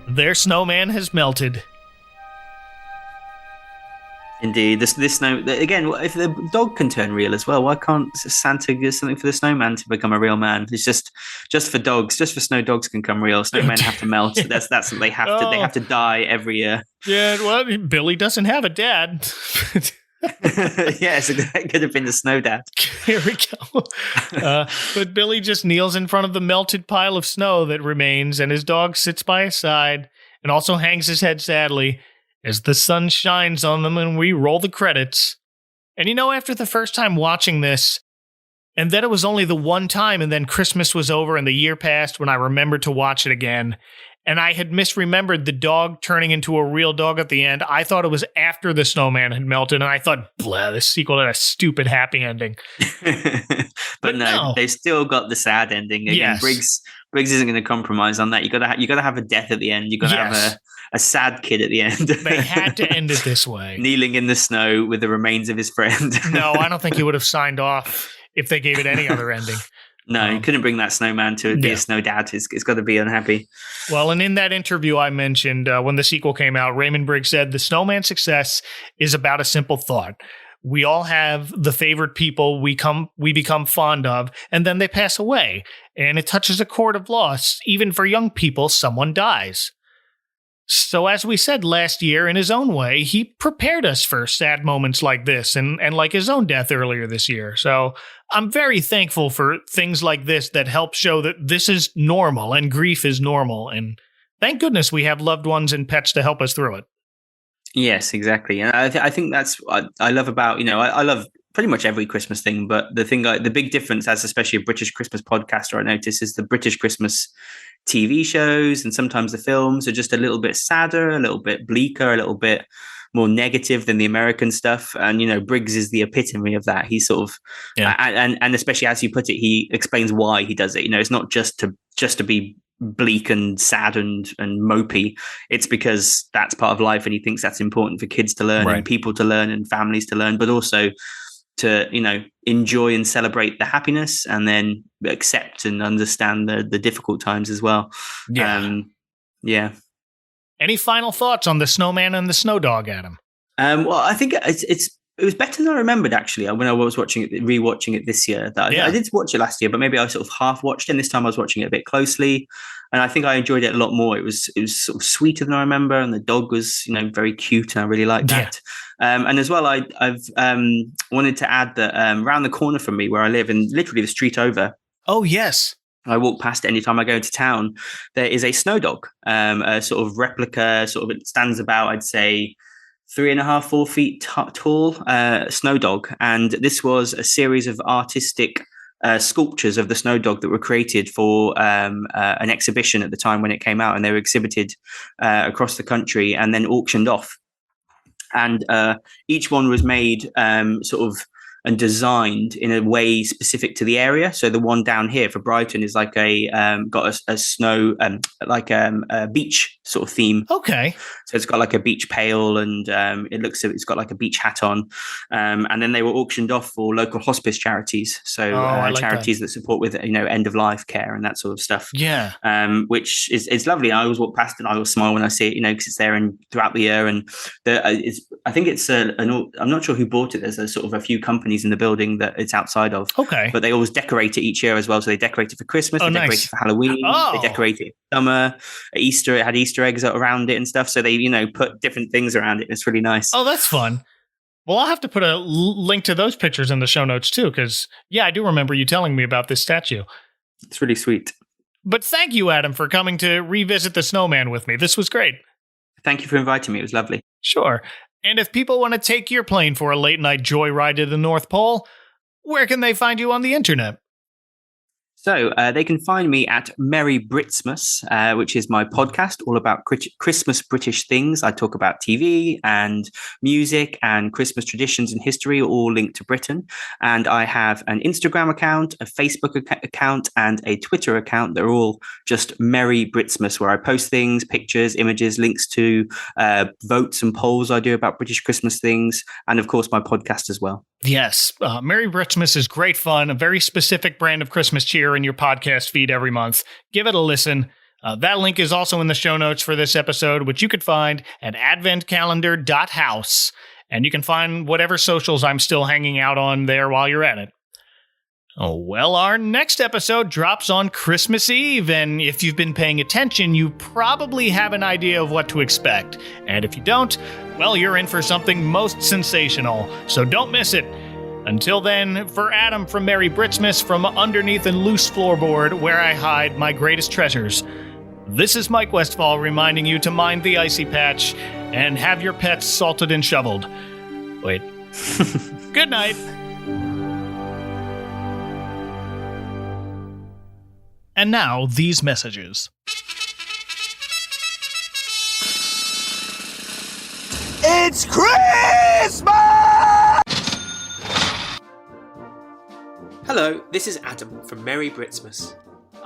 their snowman has melted.
Indeed, this snow again. If the dog can turn real as well, why can't Santa give something for the snowman to become a real man? It's just for dogs, just for snow dogs can come real. Snowmen have to melt. That's what they have to. They have to die every year.
Yeah, well, Billy doesn't have a dad.
Yes, it could have been the snow dad.
Here we go. But Billy just kneels in front of the melted pile of snow that remains, and his dog sits by his side and also hangs his head sadly as the sun shines on them and we roll the credits. And after the first time watching this, and then it was only the one time, and then Christmas was over and the year passed when I remembered to watch it again, and I had misremembered the dog turning into a real dog at the end. I thought it was after the snowman had melted, and I thought, blah, this sequel had a stupid happy ending.
but no, they've still got the sad ending. Again,
Yes.
Briggs isn't going to compromise on that. You got to have a death at the end. You got to have a sad kid at the end.
They had to end it this way.
Kneeling in the snow with the remains of his friend.
No, I don't think he would have signed off if they gave it any other ending.
No, you couldn't bring that snowman to be a snow dad. It's got to be unhappy.
Well, and in that interview I mentioned when the sequel came out, Raymond Briggs said, the snowman's success is about a simple thought. We all have the favorite people we become fond of, and then they pass away. And it touches a chord of loss. Even for young people, someone dies. So as we said last year, in his own way, he prepared us for sad moments like this and like his own death earlier this year. So I'm very thankful for things like this that help show that this is normal and grief is normal. And thank goodness we have loved ones and pets to help us through it.
Yes, exactly. And I think that's what I love about, I love pretty much every Christmas thing. But the big difference, as especially a British Christmas podcaster, I notice, is the British Christmas TV shows and sometimes the films are just a little bit sadder, a little bit bleaker, a little bit more negative than the American stuff. And, Briggs is the epitome of that. He sort of, and especially as you put it, he explains why he does it. It's not just to be bleak and sad and mopey. It's because that's part of life. And he thinks that's important for kids to learn and people to learn and families to learn, but also to, enjoy and celebrate the happiness and then accept and understand the difficult times as well. Yeah. Any
final thoughts on the Snowman and the Snowdog, Adam?
Well, I think it was better than I remembered, actually, when I was rewatching it this year. I did watch it last year, but maybe I sort of half watched it. And this time I was watching it a bit closely. And I think I enjoyed it a lot more. It was sort of sweeter than I remember. And the dog was, very cute. And I really liked that. And as well, I've wanted to add that around the corner from me where I live, and literally the street over.
Oh, yes.
I walk past it anytime I go into town. There is a Snowdog, a sort of replica, it stands about, I'd say, 3.5, 4 feet tall Snowdog. And this was a series of artistic sculptures of the Snowdog that were created for an exhibition at the time when it came out, and they were exhibited across the country and then auctioned off. And each one was made and designed in a way specific to the area. So the one down here for Brighton is like got a snow, a beach sort of theme.
Okay.
So it's got like a beach pail and it's got like a beach hat on. And then they were auctioned off for local hospice charities. So charities that support with, end of life care and that sort of stuff.
Yeah.
Which is lovely. I always walk past and I always smile when I see it, because it's there and throughout the year. And I think it's I'm not sure who bought it. There's a few companies in the building that it's outside of.
Okay.
But they always decorate it each year as well. So they decorate it for Christmas, they decorate it for Halloween, they decorate it for summer, Easter, it had Easter eggs around it and stuff. So they, put different things around it. It's really nice.
Oh, that's fun. Well, I'll have to put a link to those pictures in the show notes too, because I do remember you telling me about this statue.
It's really sweet.
But thank you, Adam, for coming to revisit the Snowman with me. This was great.
Thank you for inviting me. It was lovely.
Sure. And if people want to take your plane for a late-night joyride to the North Pole, where can they find you on the internet?
So they can find me at Merry Britsmas, which is my podcast all about Christmas British things. I talk about TV and music and Christmas traditions and history, all linked to Britain. And I have an Instagram account, a Facebook account, and a Twitter account. They're all just Merry Britsmas, where I post things, pictures, images, links to votes and polls I do about British Christmas things, and of course my podcast as well.
Yes, Merry Britsmas is great fun, a very specific brand of Christmas cheer in your podcast feed every month. Give it a listen. That link is also in the show notes for this episode, which you could find at adventcalendar.house. And you can find whatever socials I'm still hanging out on there while you're at it. Oh, well, our next episode drops on Christmas Eve, and if you've been paying attention, you probably have an idea of what to expect. And if you don't, well, you're in for something most sensational, so don't miss it. Until then, for Adam from Merry Britsmas, from underneath a loose floorboard where I hide my greatest treasures, this is Mike Westfall reminding you to mind the icy patch and have your pets salted and shoveled. Wait. Good night. And now, these messages.
It's Christmas!
Hello, this is Adam from Merry Britsmas.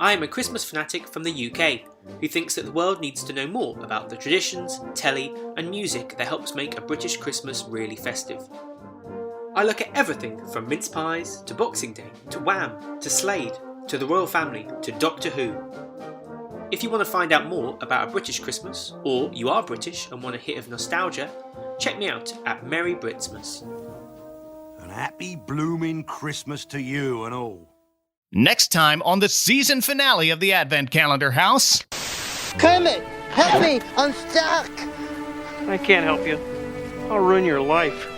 I am a Christmas fanatic from the UK who thinks that the world needs to know more about the traditions, telly, and music that helps make a British Christmas really festive. I look at everything from mince pies to Boxing Day to Wham to Slade to the Royal Family to Doctor Who. If you want to find out more about a British Christmas, or you are British and want a hit of nostalgia, check me out at Merry Britsmas.
And happy blooming Christmas to you and all.
Next time on the season finale of the Advent Calendar House.
Kermit, Help me! I'm stuck!
I can't help you. I'll ruin your life.